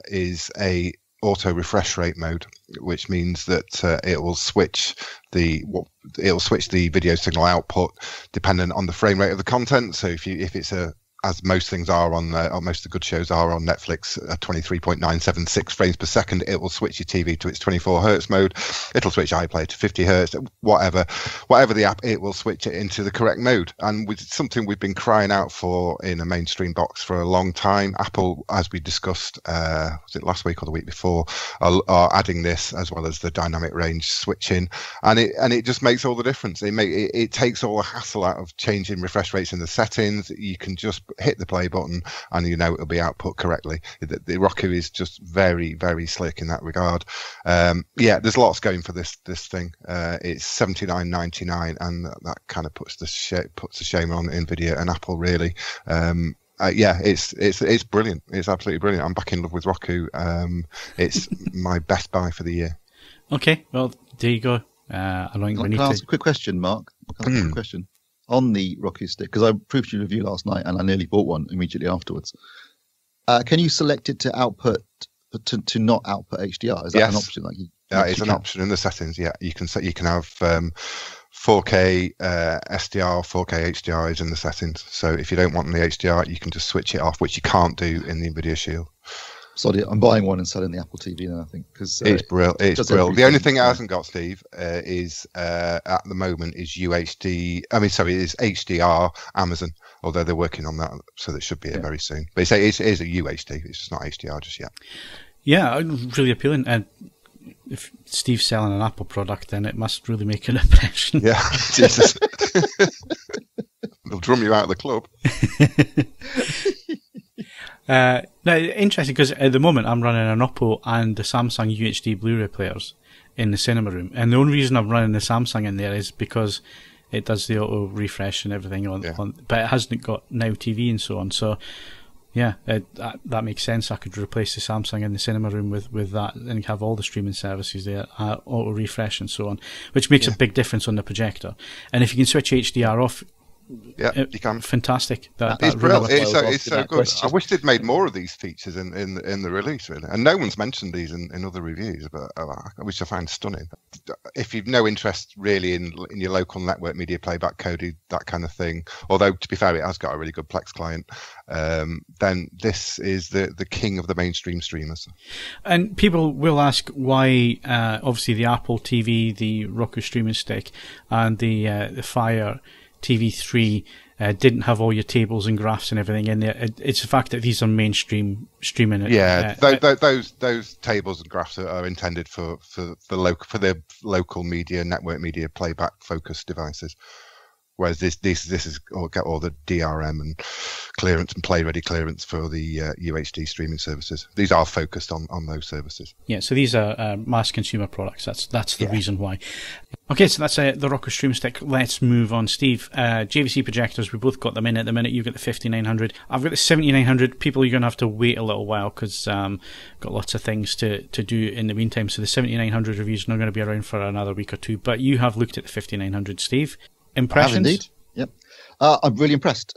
is a auto refresh rate mode, which means that it will switch the video signal output dependent on the frame rate of the content. So if it's as most things are on, or most of the good shows are on Netflix, 23.976 frames per second, it will switch your TV to its 24 hertz mode. It'll switch iPlayer to 50 hertz, whatever the app, it will switch it into the correct mode. And with something we've been crying out for in a mainstream box for a long time, Apple, as we discussed, was it last week or the week before, are adding this as well as the dynamic range switching, and it just makes all the difference. It takes all the hassle out of changing refresh rates in the settings. You can just hit the play button and it'll be output correctly. The Roku is just very, very slick in that regard. There's lots going for this thing. It's $79.99, and that kind of puts the shame on Nvidia and Apple, really. It's brilliant. It's absolutely brilliant. I'm back in love with Roku. It's my best buy for the year. Okay, well, there you go. Can I ask a quick question, Mark? Quick question on the Roku stick, because I proved your review last night and I nearly bought one immediately afterwards. Can you select it to output to not output HDR? Is that an option? It's an option in the settings. Yeah, you can have 4K SDR, 4K HDR is in the settings. So if you don't want the HDR, you can just switch it off, which you can't do in the Nvidia Shield. Sorry, I'm buying one and selling the Apple TV now, I think, because it's brilliant. It's brilliant. The only thing it hasn't got, Steve, is at the moment is UHD. Is HDR Amazon. Although they're working on that, so that should be it very soon. But it is a UHD. It's just not HDR just yet. Yeah, really appealing. And if Steve's selling an Apple product, then it must really make an impression. Yeah, Jesus. They'll drum you out of the club. Now, interesting, because at the moment I'm running an Oppo and the Samsung UHD Blu-ray players in the cinema room, and the only reason I'm running the Samsung in there is because it does the auto refresh and everything but it hasn't got Now TV and so on. So yeah, that makes sense. I could replace the Samsung in the cinema room with that and have all the streaming services there, auto refresh and so on, which makes a big difference on the projector. And if you can switch HDR off, you can. Fantastic. It's brilliant. It's so good. Question. I wish they'd made more of these features in the release, really. And no one's mentioned these in other reviews, but which I find stunning. If you've no interest really in your local network media playback coded, that kind of thing, although to be fair, it has got a really good Plex client, then this is the king of the mainstream streamers. And people will ask why, obviously, the Apple TV, the Roku Streaming Stick, and the Fire TV3 didn't have all your tables and graphs and everything in there. It's the fact that these are mainstream streaming. Yeah, those tables and graphs are intended for the local media, network media playback focused devices. Whereas this is get all the DRM and clearance and play ready clearance for the UHD streaming services. These are focused on those services. Yeah, so these are mass consumer products. That's the reason why. Okay, so that's the Roku Stream Stick. Let's move on, Steve. JVC projectors, we both got them in at the minute. You've got the 5900. I've got the 7900. People, you're going to have to wait a little while because got lots of things to do in the meantime. So the 7900 reviews are not going to be around for another week or two. But you have looked at the 5900, Steve. Impressions? I have indeed. Yep. I'm really impressed.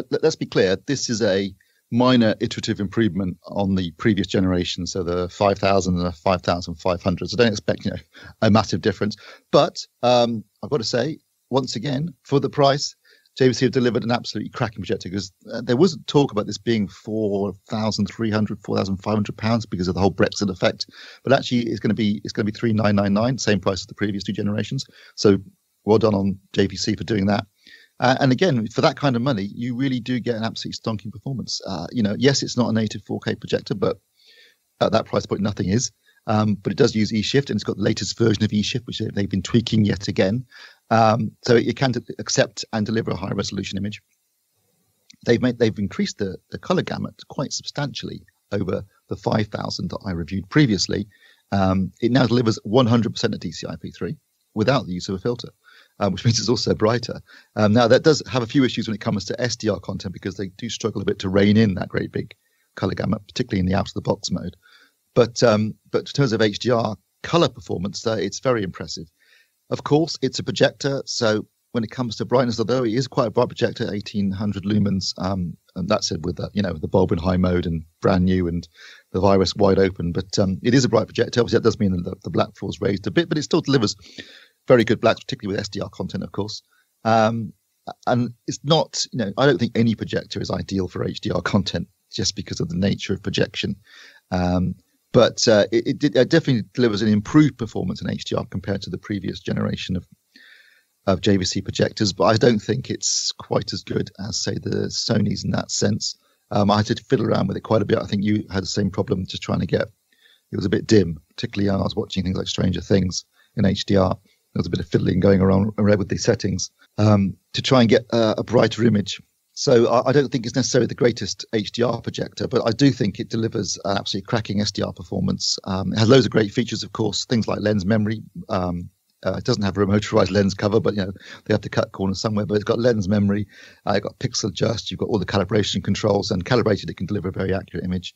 Let's be clear. This is a minor iterative improvement on the previous generation, so the 5000 and the 5500. So don't expect a massive difference. But I've got to say, once again, for the price, JVC have delivered an absolutely cracking projector, because there was talk about this being £4,300, £4,500 because of the whole Brexit effect. But actually, it's going to be £3,999, same price as the previous two generations. So well done on JVC for doing that. And again, for that kind of money, you really do get an absolutely stonking performance. Yes, it's not a native 4K projector, but at that price point, nothing is. But it does use eShift, and it's got the latest version of eShift, which they've been tweaking yet again. So it can accept and deliver a high resolution image. They've increased the color gamut quite substantially over the 5000 that I reviewed previously. It now delivers 100% of DCI-P3 without the use of a filter. Which means it's also brighter. Now, that does have a few issues when it comes to SDR content, because they do struggle a bit to rein in that great big color gamut, particularly in the out-of-the-box mode. But in terms of HDR, color performance, it's very impressive. Of course, it's a projector, so when it comes to brightness, although it is quite a bright projector, 1800 lumens, and that's it with the bulb in high mode and brand new and the virus wide open. But it is a bright projector. Obviously, that does mean that the black floor is raised a bit, but it still delivers very good blacks, particularly with SDR content, of course. And it's not, I don't think any projector is ideal for HDR content just because of the nature of projection. But it definitely delivers an improved performance in HDR compared to the previous generation of JVC projectors, but I don't think it's quite as good as, say, the Sonys in that sense. I had to fiddle around with it quite a bit. I think you had the same problem, just trying to get, it was a bit dim, particularly when I was watching things like Stranger Things in HDR. There was a bit of fiddling going around with these settings to try and get a brighter image. So I don't think it's necessarily the greatest HDR projector, but I do think it delivers an absolutely cracking SDR performance. It has loads of great features, of course, things like lens memory. It doesn't have a motorized lens cover, but they have to cut corners somewhere. But it's got lens memory, it's got pixel adjust, you've got all the calibration controls, and calibrated it can deliver a very accurate image.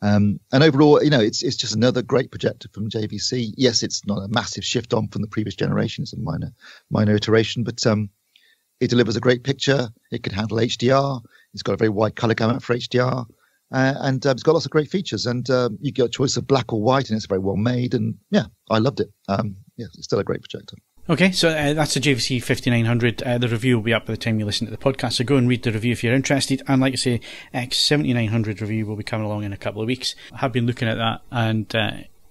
And overall, it's just another great projector from JVC. Yes, it's not a massive shift on from the previous generation; it's a minor iteration, but it delivers a great picture. It can handle HDR. It's got a very wide color gamut for HDR. And it's got lots of great features, and you get a choice of black or white, and it's very well made, and I loved it. It's still a great projector. Okay, so that's the JVC 5900. The review will be up by the time you listen to the podcast, so go and read the review if you're interested. And like I say, X7900 review will be coming along in a couple of weeks. I have been looking at that, and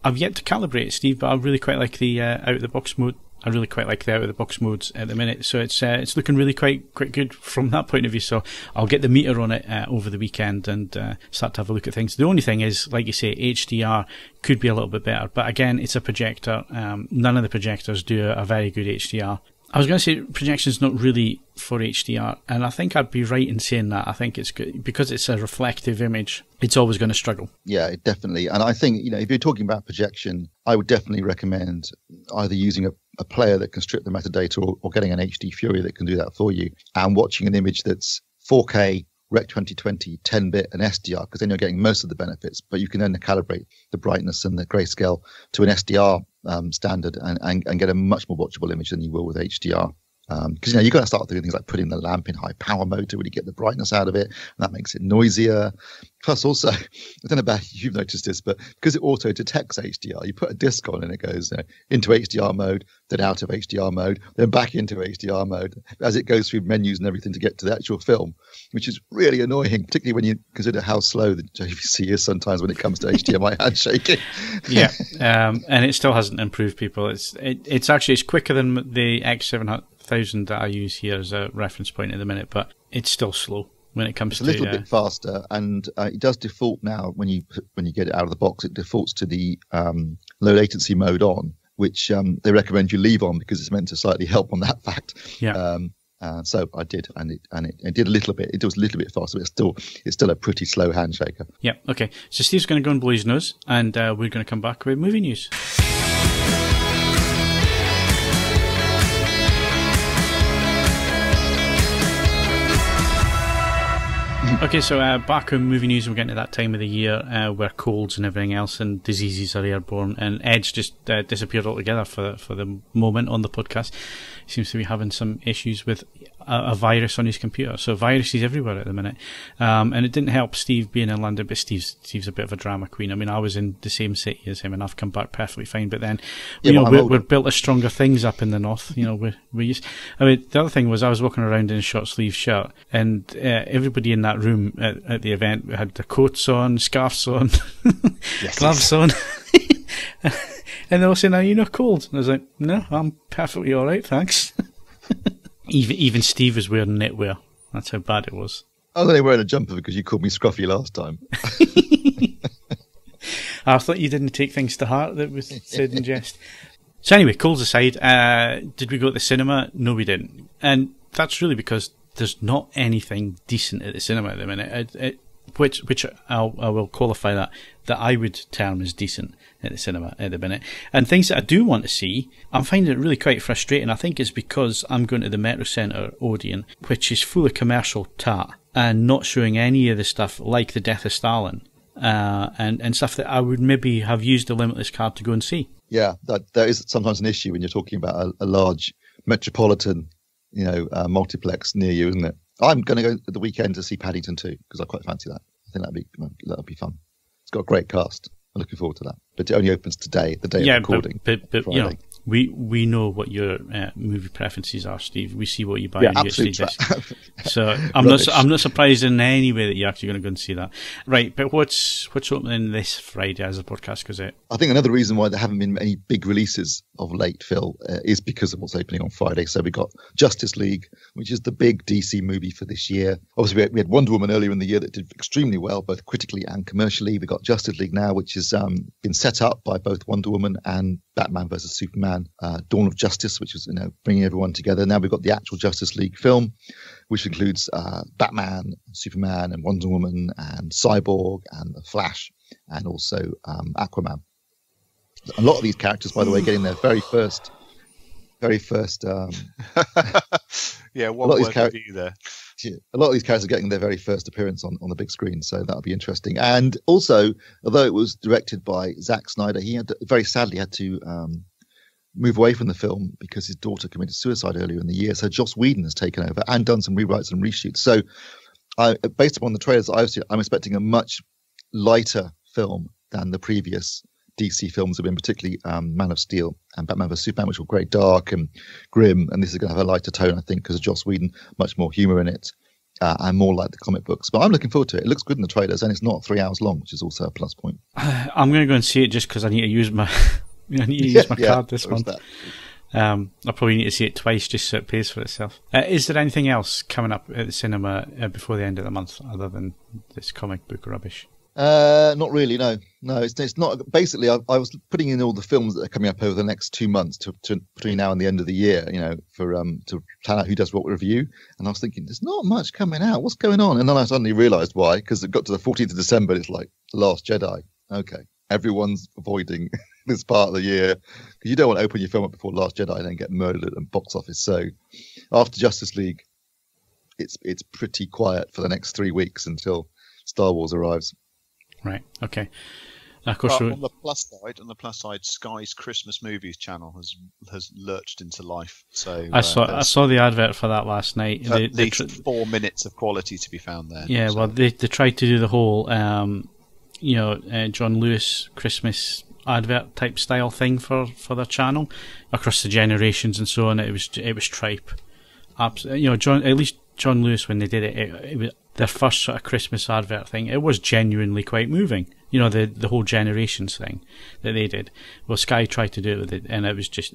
I've yet to calibrate it, Steve, but I really quite like the out-of-the-box mode. I really quite like the out-of-the-box modes at the minute, so it's looking really quite good from that point of view. So I'll get the meter on it over the weekend and start to have a look at things. The only thing is, like you say, HDR could be a little bit better, but again, it's a projector. None of the projectors do a very good HDR. I was going to say projection's not really for HDR, and I think I'd be right in saying that. I think it's good because it's a reflective image. It's always going to struggle. Yeah, definitely. And I think, if you're talking about projection, I would definitely recommend either using a player that can strip the metadata or getting an HD Fury that can do that for you, and watching an image that's 4K, Rec 2020, 10-bit and SDR, because then you're getting most of the benefits, but you can then calibrate the brightness and the grayscale to an SDR standard and get a much more watchable image than you will with HDR. Because you've got to start doing things like putting the lamp in high power mode to really get the brightness out of it, and that makes it noisier. Plus, also, I don't know about if you've noticed this, but because it auto detects HDR, you put a disc on and it goes into HDR mode, then out of HDR mode, then back into HDR mode as it goes through menus and everything to get to the actual film, which is really annoying, particularly when you consider how slow the JVC is sometimes when it comes to HDMI handshaking. Yeah, and it still hasn't improved, people. It's quicker than the X700. 1000 that I use here as a reference point at the minute, but it's still slow when it comes to a little bit faster, and it does default now when you get it out of the box. It defaults to the low latency mode on, which they recommend you leave on because it's meant to slightly help on that fact. Yeah. So I did, and it did a little bit. It was a little bit faster, but it's still a pretty slow handshaker. Yeah. Okay. So Steve's going to go and blow his nose, and we're going to come back with movie news. Okay, so back on movie news, we're getting to that time of the year where colds and everything else and diseases are airborne, and Ed's just disappeared altogether for the moment on the podcast. He seems to be having some issues with a virus on his computer, so viruses everywhere at the minute, and it didn't help Steve being in London, but Steve's a bit of a drama queen. I mean, I was in the same city as him and I've come back perfectly fine, but then we're built as stronger things up in the north. We're used. I mean, the other thing was I was walking around in a short sleeve shirt, and everybody in that room at the event had their coats on, scarves on, gloves on. And they were saying, "Are you not cold?" And I was like, "No, I'm perfectly all right, thanks." Even Steve was wearing knitwear. That's how bad it was. I was only wearing a jumper because you called me scruffy last time. I thought you didn't take things to heart that was said in jest. So anyway, colds aside, did we go to the cinema? No, we didn't. And that's really because there's not anything decent at the cinema at the minute. Which I will qualify that I would term as decent at the cinema at the minute. And things that I do want to see, I'm finding it really quite frustrating. I think it's because I'm going to the Metro Centre Odeon, which is full of commercial tat and not showing any of the stuff like The Death of Stalin and stuff that I would maybe have used the Limitless card to go and see. Yeah, that is sometimes an issue when you're talking about a large metropolitan, multiplex near you, isn't it? I'm going to go at the weekend to see Paddington 2 because I quite fancy that. I think that'll be fun. It's got a great cast. I'm looking forward to that. But it only opens today, the day of recording. But we know what your movie preferences are, Steve. We see what you buy. Yeah, absolutely. So I'm not surprised in any way that you're actually going to go and see that. Right, but what's opening this Friday as the podcast goes out? I think another reason why there haven't been any big releases of late, Phil, is because of what's opening on Friday. So we got Justice League, which is the big DC movie for this year. Obviously, we had Wonder Woman earlier in the year that did extremely well, both critically and commercially. We got Justice League now, which has been set up by both Wonder Woman and Batman vs Superman, Dawn of Justice, which is bringing everyone together. Now we've got the actual Justice League film, which includes Batman, Superman, and Wonder Woman, and Cyborg, and the Flash, and also Aquaman. A lot of these characters, by the way, getting their very first. Yeah, one word review there. A lot of these characters are getting their very first appearance on the big screen, so that'll be interesting. And also, although it was directed by Zack Snyder, he very sadly had to move away from the film because his daughter committed suicide earlier in the year. So Joss Whedon has taken over and done some rewrites and reshoots. So, based upon the trailers I've seen, I'm expecting a much lighter film than the previous DC films have been, particularly Man of Steel and Batman vs Superman, which were very dark and grim, and this is going to have a lighter tone, I think, because of Joss Whedon, much more humour in it, and more like the comic books. But I'm looking forward to it. It looks good in the trailers, and it's not 3 hours long, which is also a plus point. I'm going to go and see it just because I need to use my card this month. I'll probably need to see it twice just so it pays for itself. Is there anything else coming up at the cinema before the end of the month other than this comic book rubbish? Not really, no. It's not. Basically, I was putting in all the films that are coming up over the next 2 months to between now and the end of the year, for to plan out who does what review. And I was thinking, there's not much coming out. What's going on? And then I suddenly realised why, because it got to the 14th of December. It's like The Last Jedi. Okay, everyone's avoiding this part of the year because you don't want to open your film up before Last Jedi and then get murdered at the box office. So after Justice League, it's pretty quiet for the next 3 weeks until Star Wars arrives. Right. Okay. Of course. On the plus side, Sky's Christmas Movies channel has lurched into life. So I saw the advert for that last night. At least 4 minutes of quality to be found there. Yeah. So. Well, they tried to do the whole, John Lewis Christmas advert type style thing for their channel across the generations and so on. It was tripe. Absolutely. At least John Lewis, when they did it was their first sort of Christmas advert thing. It was genuinely quite moving. The whole generations thing that they did. Well, Sky tried to do it with it, and it was just.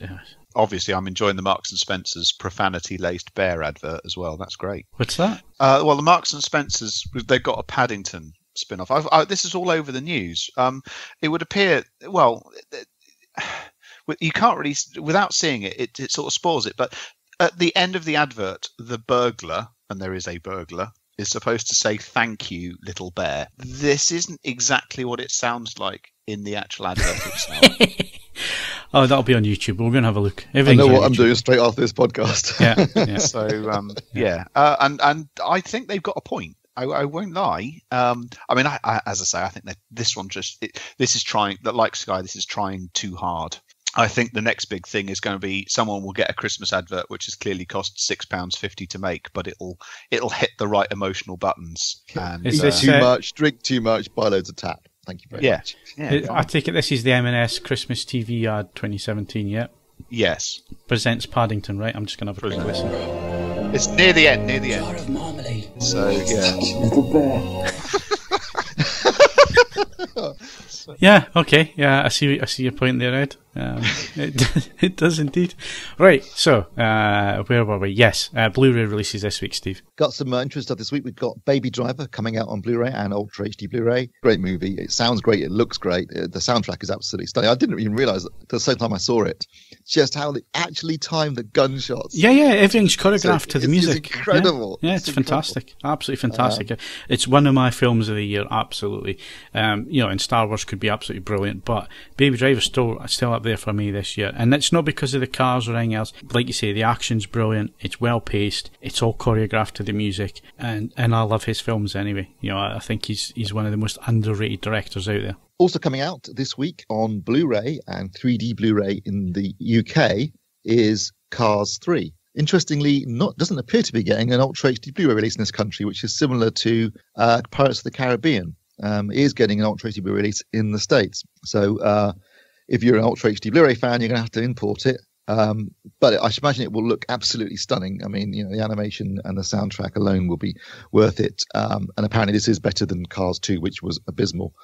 Obviously, I'm enjoying the Marks and Spencer's profanity-laced bear advert as well. That's great. What's that? Well, the Marks and Spencer's, they've got a Paddington spin-off. This is all over the news. It would appear, well, you can't really, without seeing it sort of spoils it. But at the end of the advert, the burglar, and there is a burglar, is supposed to say, "Thank you, little bear." This isn't exactly what it sounds like in the actual advert itself. Oh, that'll be on YouTube. We're going to have a look. I know what I'm doing straight after this podcast. Yeah. So, and I think they've got a point. I won't lie. As I say, I think that this one this is trying too hard. I think the next big thing is going to be someone will get a Christmas advert, which has clearly cost £6.50 to make, but it'll hit the right emotional buttons. And eat too much, drink too much, buy loads of tap. Thank you very much. Yeah, I take it this is the M&S Christmas TV ad 2017, yeah? Yes. Presents Paddington, right? I'm just going to have a quick listen. It's near the end. Jar of marmalade. So, yeah. Little bear. Yeah, okay. Yeah, I see your point there, Ed. It does indeed. Right, so, where were we? Yes, Blu-ray releases this week, Steve. Got some interesting stuff this week. We've got Baby Driver coming out on Blu-ray and Ultra HD Blu-ray. Great movie. It sounds great. It looks great. The soundtrack is absolutely stunning. I didn't even realise the same time I saw it just how they actually timed the gunshots. Yeah, everything's choreographed to the music. It's incredible. Yeah, it's fantastic. Absolutely fantastic. It's one of my films of the year, absolutely. And Star Wars could be absolutely brilliant, but Baby Driver's still up there there for me this year. And it's not because of the cars or anything else. Like you say, the action's brilliant. It's well paced. It's all choreographed to the music. And I love his films anyway. You know, I think he's one of the most underrated directors out there. Also coming out this week on Blu-ray and 3D Blu-ray in the UK is Cars 3. Interestingly, doesn't appear to be getting an Ultra HD Blu-ray release in this country, which is similar to Pirates of the Caribbean. It is getting an Ultra HD Blu-ray release in the States. So if you're an Ultra HD Blu-ray fan, you're going to have to import it. But I should imagine it will look absolutely stunning. I mean, you know, the animation and the soundtrack alone will be worth it. And apparently this is better than Cars 2, which was abysmal.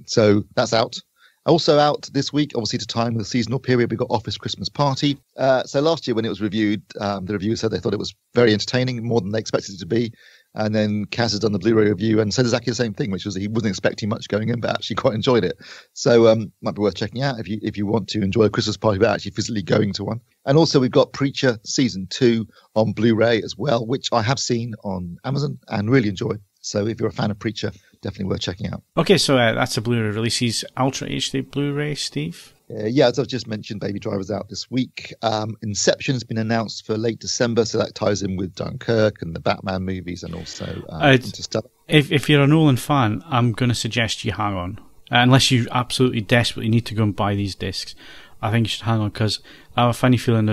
So that's out. Also out this week, obviously to time with the seasonal period, we got Office Christmas Party. So last year when it was reviewed, the reviewers said they thought it was very entertaining, more than they expected it to be. And then Kaz has done the Blu-ray review and said exactly the same thing, which was he wasn't expecting much going in, but actually quite enjoyed it. So might be worth checking out if you want to enjoy a Christmas party, but actually physically going to one. And also we've got Preacher Season 2 on Blu-ray as well, which I have seen on Amazon and really enjoyed. So if you're a fan of Preacher, definitely worth checking out. Okay, so that's a Blu-ray release. He's Ultra HD Blu-ray, Steve? Yeah, as I've just mentioned, Baby Driver's out this week. Inception has been announced for late December, so that ties in with Dunkirk and the Batman movies and also Interstellar. If you're a Nolan fan, I'm going to suggest you hang on. Unless you absolutely desperately need to go and buy these discs. I think you should hang on, because I have a funny feeling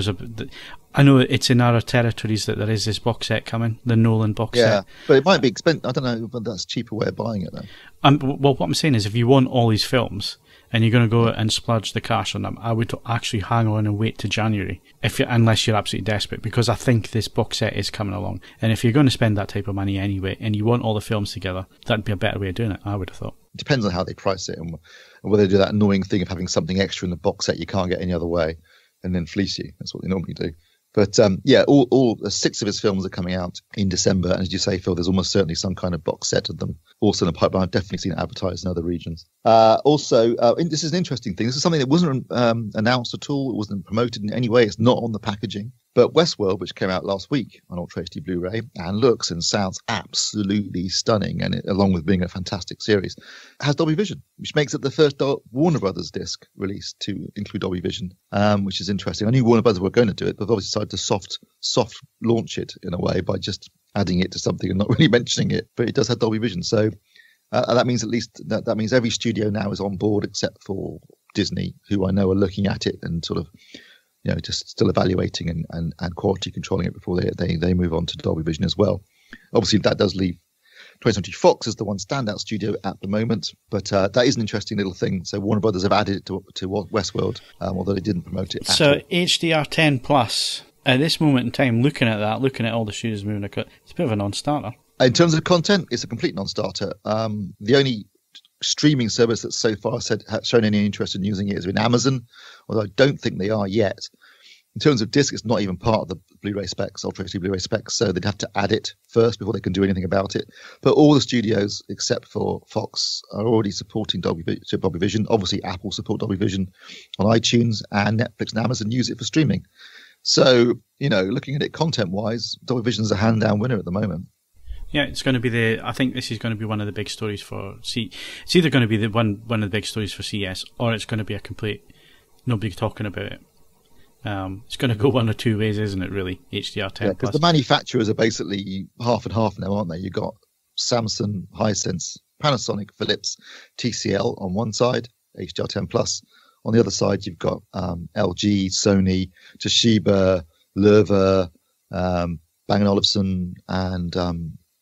I know it's in our territories that there is this box set coming, the Nolan box set. Yeah, but it might be expensive. I don't know, but that's a cheaper way of buying it, though. Well, what I'm saying is, if you want all these films and you're going to go and splurge the cash on them, I would actually hang on and wait to January, unless you're absolutely desperate, because I think this box set is coming along. And if you're going to spend that type of money anyway, and you want all the films together, that'd be a better way of doing it, I would have thought. It depends on how they price it and whether they do that annoying thing of having something extra in the box set you can't get any other way and then fleece you. That's what they normally do. But yeah, all 6 of his films are coming out in December. And as you say, Phil, there's almost certainly some kind of box set of them also in the pipeline. I've definitely seen it advertised in other regions. This is an interesting thing. This is something that wasn't announced at all. It wasn't promoted in any way. It's not on the packaging. But Westworld, which came out last week on Ultra HD Blu-ray and looks and sounds absolutely stunning, and along with being a fantastic series, has Dolby Vision, which makes it the first Warner Brothers disc released to include Dolby Vision, which is interesting. I knew Warner Brothers were going to do it, but they've obviously decided to soft launch it in a way by just adding it to something and not really mentioning it. But it does have Dolby Vision, so that means that means every studio now is on board except for Disney, who I know are looking at it and sort of, you know, just still evaluating and quality controlling it before they move on to Dolby Vision as well. Obviously, that does leave 20th Century Fox as the one standout studio at the moment, but that is an interesting little thing. So Warner Brothers have added it to Westworld, although they didn't promote it. So HDR10 Plus, at this moment in time, looking at all the studios moving, it's a bit of a non-starter. In terms of content, it's a complete non-starter. The only streaming service that so far has shown any interest in using it has been Amazon, although I don't think they are yet. In terms of disc, it's not even part of the Blu-ray specs, Ultra HD Blu-ray specs, so they'd have to add it first before they can do anything about it. But all the studios, except for Fox, are already supporting Dolby Vision. Obviously, Apple support Dolby Vision on iTunes, and Netflix and Amazon use it for streaming. So, you know, looking at it content-wise, Dolby Vision is a hand-down winner at the moment. Yeah, it's going to be I think this is going to be one of the big stories for It's either going to be one of the big stories for CS, or it's going to be a complete nobody talking about it. It's going to go one or two ways, isn't it? Really, HDR10. Yeah, because the manufacturers are basically half and half now, aren't they? You've got Samsung, Hisense, Panasonic, Philips, TCL on one side, HDR10 Plus. On the other side, you've got LG, Sony, Toshiba, Lerva, Bang & Olufsen, and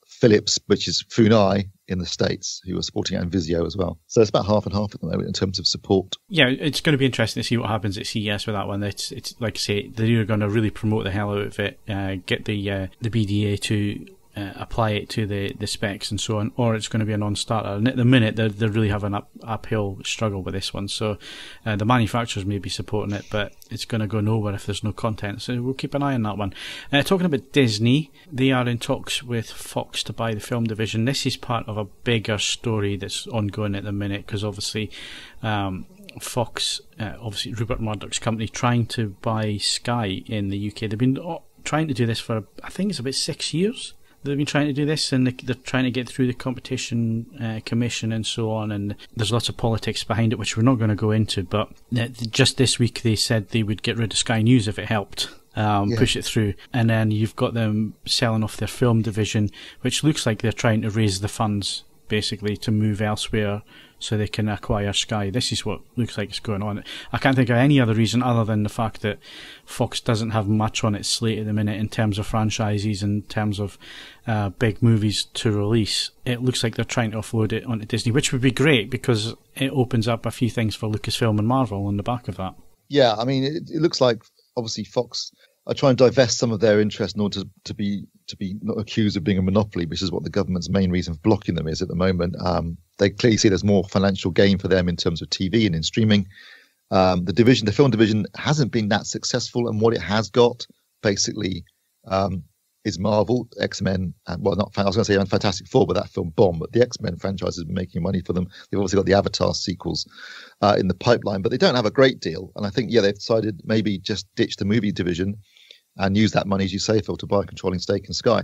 Philips, which is Funai in the States, who are supporting it, and Vizio as well. So it's about half and half at the moment in terms of support. Yeah, it's going to be interesting to see what happens at CES with that one. It's like I say, they're either going to really promote the hell out of it, get the BDA to apply it to the specs and so on, or it's going to be a non-starter. And at the minute, they really have an uphill struggle with this one. So the manufacturers may be supporting it, but it's going to go nowhere if there's no content. So we'll keep an eye on that one. Talking about Disney, they are in talks with Fox to buy the film division. This is part of a bigger story that's ongoing at the minute, because obviously Fox, obviously Rupert Murdoch's company, trying to buy Sky in the UK. They've been trying to do this for, I think it's about 6 years. they've been trying to do this, and they're trying to get through the competition commission and so on, and there's lots of politics behind it, which we're not going to go into, but just this week they said they would get rid of Sky News if it helped. Push it through, and then you've got them selling off their film division, which looks like they're trying to raise the funds basically to move elsewhere so they can acquire Sky. This is what looks like is going on. I can't think of any other reason other than the fact that Fox doesn't have much on its slate at the minute in terms of franchises, in terms of big movies to release. It looks like they're trying to offload it onto Disney, which would be great because it opens up a few things for Lucasfilm and Marvel on the back of that. Yeah, I mean, it looks like obviously Fox are trying to divest some of their interest in order to be not accused of being a monopoly, which is what the government's main reason for blocking them is at the moment. They clearly see there's more financial gain for them in terms of TV and in streaming. The film division hasn't been that successful, and what it has got basically is Marvel, X-Men, and I was going to say Fantastic Four, but that film bombed. But the X-Men franchise has been making money for them. They've obviously got the Avatar sequels in the pipeline, but they don't have a great deal. And I think, they've decided maybe just ditch the movie division and use that money, as you say, Phil, to buy a controlling stake in Sky.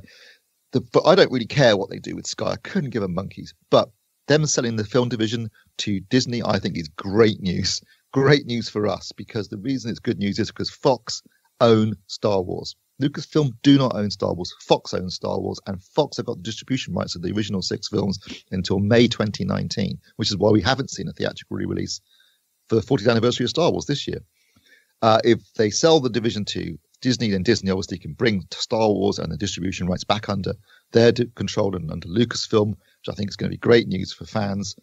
But I don't really care what they do with Sky. I couldn't give a monkeys. But them selling the film division to Disney, I think, is great news. Great news for us, because the reason it's good news is because Fox own Star Wars. Lucasfilm do not own Star Wars. Fox owns Star Wars, and Fox have got the distribution rights of the original 6 films until May 2019, which is why we haven't seen a theatrical re-release for the 40th anniversary of Star Wars this year. If they sell the division to Disney, then Disney obviously can bring Star Wars and the distribution rights back under their control and under Lucasfilm, which I think is going to be great news for fans.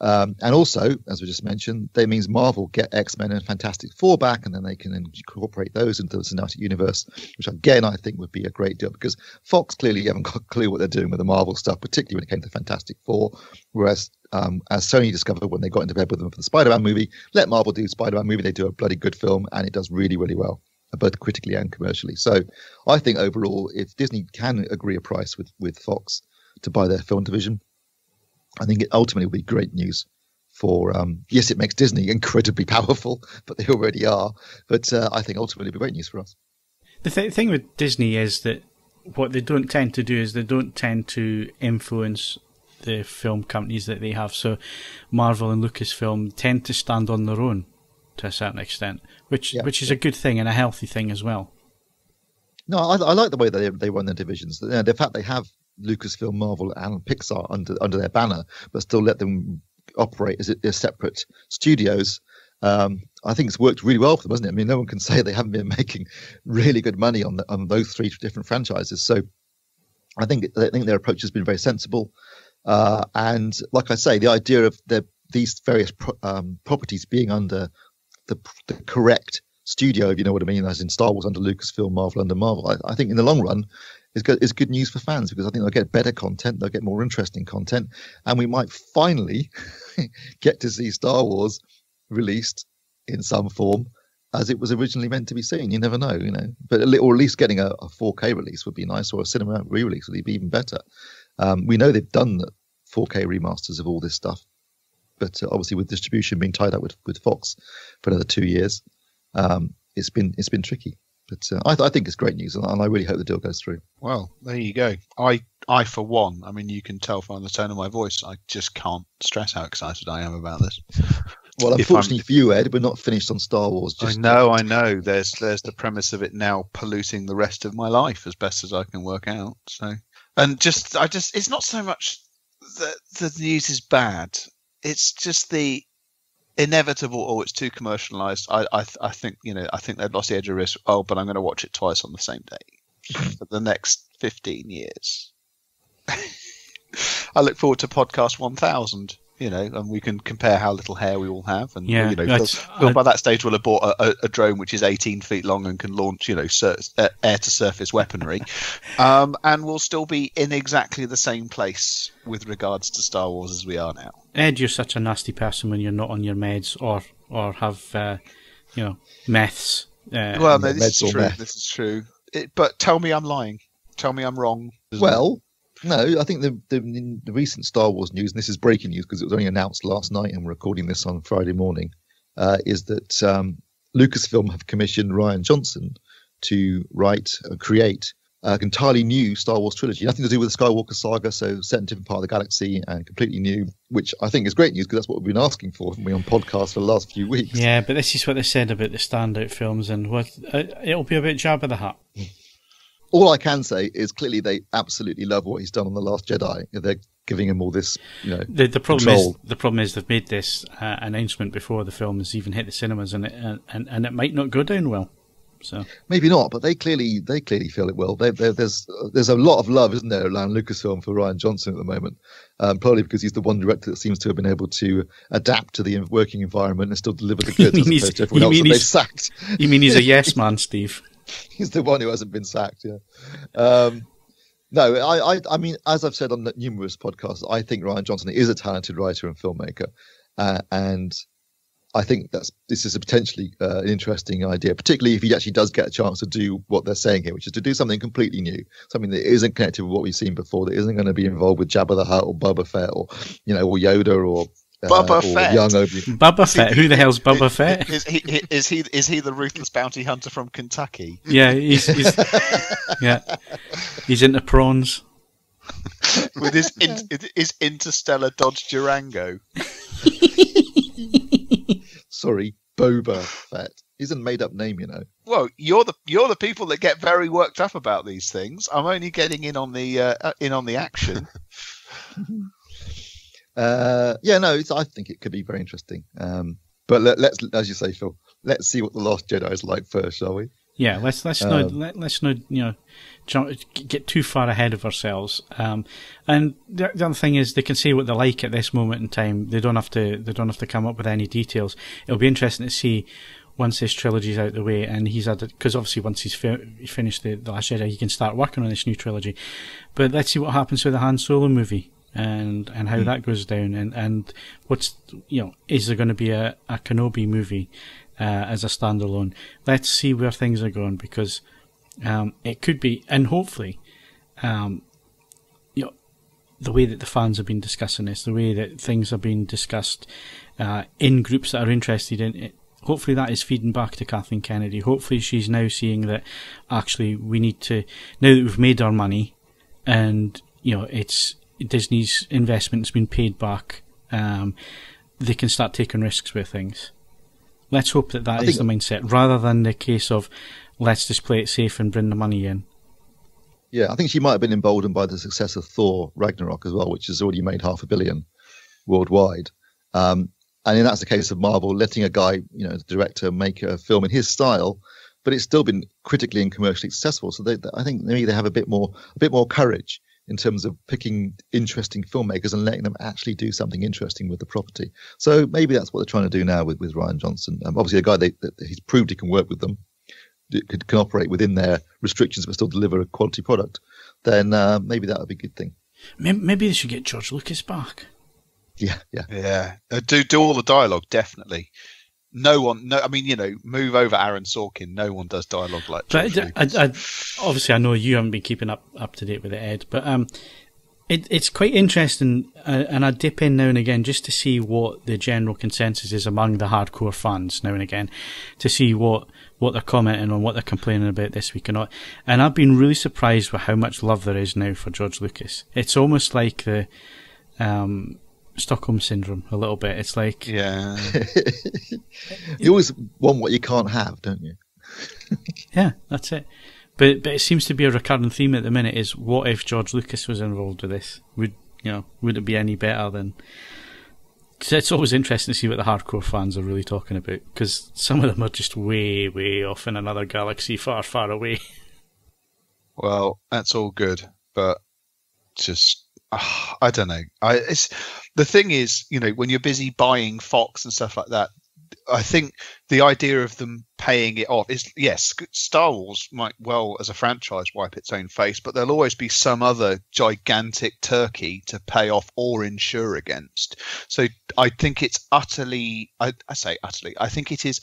And also, as we just mentioned, that means Marvel get X-Men and Fantastic Four back, and then they can incorporate those into the cinematic universe, which again I think would be a great deal, because Fox clearly haven't got a clue what they're doing with the Marvel stuff, particularly when it came to Fantastic Four. Whereas, as Sony discovered when they got into bed with them for the Spider-Man movie, let Marvel do Spider-Man movie. They do a bloody good film, and it does really, really well, both critically and commercially. So I think overall, if Disney can agree a price with Fox to buy their film division, I think it ultimately will be great news for, yes, it makes Disney incredibly powerful, but they already are. But I think ultimately it'll be great news for us. The thing with Disney is that what they don't tend to do is they don't tend to influence the film companies that they have. So Marvel and Lucasfilm tend to stand on their own to a certain extent, which is a good thing and a healthy thing as well. No, I like the way that they run their divisions. The fact they have Lucasfilm, Marvel, and Pixar under their banner, but still let them operate as separate studios. I think it's worked really well for them, hasn't it? I mean, no one can say they haven't been making really good money on those 3 different franchises. So I think their approach has been very sensible. And like I say, the idea of these various properties being under the correct studio, if you know what I mean, as in Star Wars under Lucasfilm, Marvel under Marvel, I think in the long run is good news for fans, because I think they'll get better content, they'll get more interesting content, and we might finally get to see Star Wars released in some form as it was originally meant to be seen. You never know, but or at least getting a 4K release would be nice, or a cinema re-release would be even better. We know they've done 4K remasters of all this stuff, but obviously with distribution being tied up with Fox for another 2 years, it's been tricky. But I think it's great news, and I really hope the deal goes through. Well, there you go. I for one, I mean, you can tell from the tone of my voice, I just can't stress how excited I am about this. Well, unfortunately for you, Ed, we're not finished on Star Wars. I know. There's the premise of it now polluting the rest of my life as best as I can work out. So, and it's not so much that the news is bad. It's just the inevitable, it's too commercialized. I think they've lost the edge of risk. Oh, but I'm going to watch it twice on the same day for the next 15 years. I look forward to podcast 1000, and we can compare how little hair we all have. And, Phil by that stage will have bought a drone which is 18 feet long and can launch, air-to-surface weaponry. And we'll still be in exactly the same place with regards to Star Wars as we are now. Ed, you're such a nasty person when you're not on your meds or have, meths. Well, no, this is true. But tell me I'm lying. Tell me I'm wrong. Well, no, I think the recent Star Wars news, and this is breaking news because it was only announced last night and we're recording this on Friday morning, is that Lucasfilm have commissioned Rian Johnson to create entirely new Star Wars trilogy. Nothing to do with the Skywalker saga, so set in a different part of the galaxy and completely new, which I think is great news because that's what we've been asking for, haven't we, on podcasts for the last few weeks. Yeah, but this is what they said about the standout films, and what it'll be about Jabba the Hutt. All I can say is clearly they absolutely love what he's done on The Last Jedi. They're giving him all this, The problem control. is, the problem is they've made this announcement before the film has even hit the cinemas, and it might not go down well. So Maybe not, but they clearly feel it will. There's a lot of love, isn't there, around Lucasfilm for Rian Johnson at the moment, probably because he's the one director that seems to have been able to adapt to the working environment and still deliver the goods as opposed to everyone else that they've sacked. You mean he's a yes man, Steve? He's the one who hasn't been sacked, yeah. No, I mean, as I've said on numerous podcasts, I think Rian Johnson is a talented writer and filmmaker, and I think this is a potentially an interesting idea, particularly if he actually does get a chance to do what they're saying here, which is to do something completely new, something that isn't connected with what we've seen before, that isn't going to be involved with Jabba the Hutt or Boba Fett or or Yoda or Bubba Fett. Young Obi. Bubba Fett. Who the hell's Bubba Fett? Is he the ruthless bounty hunter from Kentucky? Yeah, he's into prawns. With his interstellar Dodge Durango. Sorry, Boba Fett. He's a made-up name, Well, you're the people that get very worked up about these things. I'm only getting in on the action. I think it could be very interesting. But let's, as you say, Phil, let's see what The Last Jedi is like first, shall we? Yeah, let's not get too far ahead of ourselves. And the other thing is, they can say what they like at this moment in time. They don't have to come up with any details. It'll be interesting to see once this trilogy's out of the way, and he's had it, because obviously once he's finished the Last Jedi, he can start working on this new trilogy. But let's see what happens with the Han Solo movie. And how that goes down, and what's is there going to be a Kenobi movie as a standalone? Let's see where things are going, because it could be, and hopefully, the way that the fans have been discussing this, the way that things are being discussed in groups that are interested in it, hopefully that is feeding back to Kathleen Kennedy. Hopefully she's now seeing that actually we need to, now that we've made our money, and it's Disney's investment's been paid back, they can start taking risks with things. Let's hope that is the mindset, rather than the case of let's just play it safe and bring the money in. Yeah, I think she might have been emboldened by the success of Thor Ragnarok as well, which has already made $500 million worldwide. And then that's the case of Marvel letting a guy, the director, make a film in his style, but it's still been critically and commercially successful. So I think maybe they have a bit more courage in terms of picking interesting filmmakers and letting them actually do something interesting with the property. So maybe that's what they're trying to do now with Rian Johnson. Obviously, a guy that he's proved he can work with them, can operate within their restrictions but still deliver a quality product, then maybe that would be a good thing. Maybe they should get George Lucas back. Yeah. Do all the dialogue, definitely. Move over Aaron Sorkin. No one does dialogue like George Lucas. Obviously, I know you haven't been keeping up to date with it, Ed, but it's quite interesting, and I dip in now and again just to see what the general consensus is among the hardcore fans now and again, to see what they're commenting on, what they're complaining about this week or not. And I've been really surprised with how much love there is now for George Lucas. It's almost like the Stockholm syndrome a little bit. It's like, yeah, you always want what you can't have, don't you? Yeah, that's it. But it seems to be a recurring theme at the minute is, what if George Lucas was involved with this? Would it be any better than? Cause it's always interesting to see what the hardcore fans are really talking about, because some of them are just way, way off in another galaxy, far, far away. Well, that's all good, but just I don't know. The thing is, when you're busy buying Fox and stuff like that, I think the idea of them paying it off is, yes, Star Wars might well as a franchise wipe its own face, but there'll always be some other gigantic turkey to pay off or insure against. So I think it's I think it is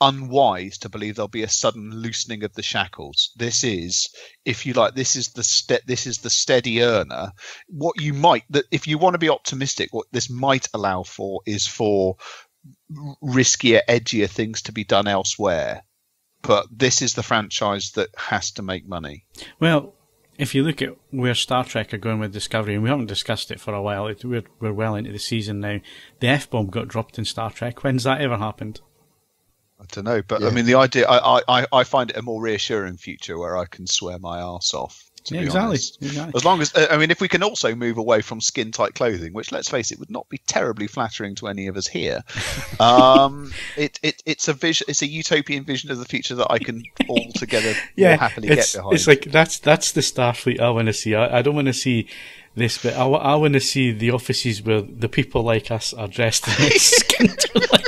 unwise to believe there'll be a sudden loosening of the shackles. This is, if you like, this is the steady earner. What you might, that if you want to be optimistic, what this might allow for is for riskier, edgier things to be done elsewhere. but this is the franchise that has to make money. Well, if you look at where Star Trek are going with Discovery, and we haven't discussed it for a while, we're well into the season now. The F-bomb got dropped in Star Trek. When's that ever happened? I don't know, but I mean, the idea, I find it a more reassuring future where I can swear my arse off. Yeah, exactly. As long as, I mean, if we can also move away from skin-tight clothing, which, let's face it, would not be terribly flattering to any of us here. It's a utopian vision of the future that I can altogether more happily get behind. It's like that's the Starfleet I want to see. I don't want to see this, but I want to see the offices where the people like us are dressed in skin-tight.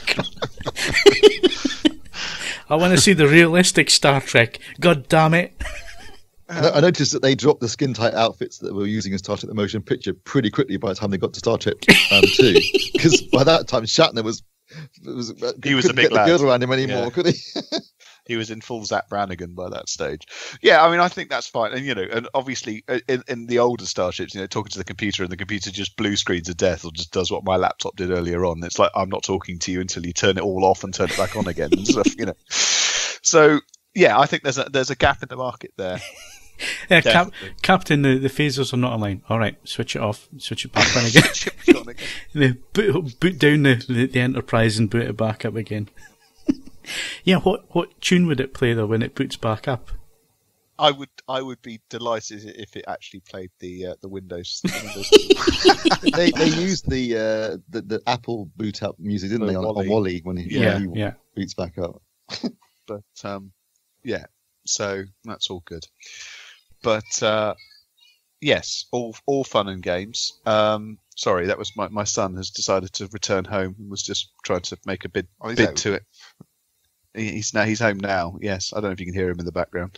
I want to see the realistic Star Trek. God damn it. I noticed that they dropped the skin-tight outfits that they were using in Star Trek: The Motion Picture pretty quickly by the time they got to Star Trek 2, because by that time Shatner was he was a big lad. The girl around him anymore, could he? He was in full Zap Brannigan by that stage. Yeah, I mean, I think that's fine. And, and obviously in the older starships, talking to the computer, and the computer just blue screens to death or just does what my laptop did earlier on. It's like, I'm not talking to you until you turn it all off and turn it back on again and stuff, So, yeah, I think there's a gap in the market there. Yeah, Captain, the phasers are not aligned. All right, switch it off, switch it back on again. boot down the Enterprise and boot it back up again. Yeah, what tune would it play though when it boots back up? I would be delighted if it actually played the Windows. they used the Apple boot up music, didn't they, on Wally when he boots back up. But yeah, so that's all good. But yes, all fun and games. Sorry, that was my son has decided to return home and was just trying to make a bid to it. He's home now. Yes, I don't know if you can hear him in the background.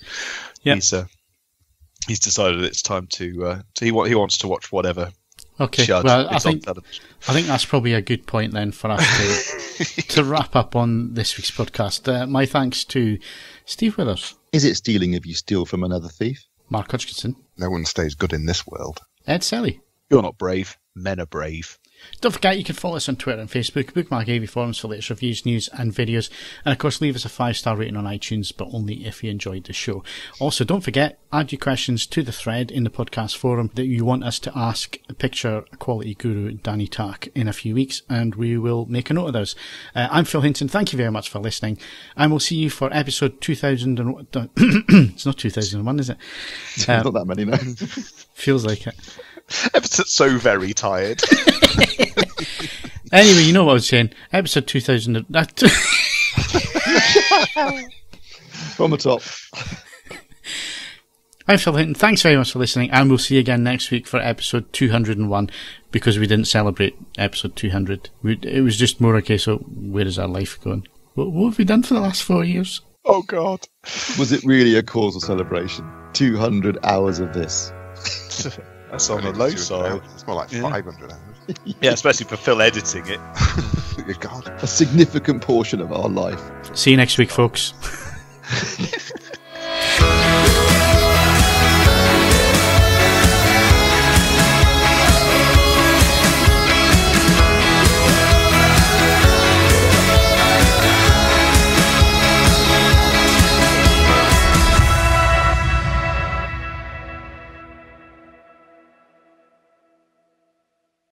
Yeah, he's decided it's time to he wants to watch whatever. Okay, well, I think that's probably a good point then for us to wrap up on this week's podcast. My thanks to Steve Withers. Is it stealing if you steal from another thief? Mark Hodgkinson. No one stays good in this world. Ed Selley. You're not brave. Men are brave. Don't forget you can follow us on Twitter and Facebook, bookmark AVForums for latest reviews, news and videos, and of course leave us a 5-star rating on iTunes, but only if you enjoyed the show. Also, don't forget, add your questions to the thread in the podcast forum that you want us to ask picture quality guru Danny Tak in a few weeks, and we will make a note of those. I'm Phil Hinton, thank you very much for listening, and we'll see you for episode 2001. It's not 2001, is it? Not that many, no. Feels like it. Episode's so very tired. Anyway, you know what I was saying. Episode 2000. From the top. I'm Phil Hinton. Thanks very much for listening, and we'll see you again next week for episode 201, because we didn't celebrate episode 200. It was just more a case of where is our life going? What have we done for the last 4 years? Oh, God. Was it really a cause of celebration? 200 hours of this. That's on the low side. It's more like 500 hours. Yeah, especially for Phil editing it. God. A significant portion of our life. See you next week, folks.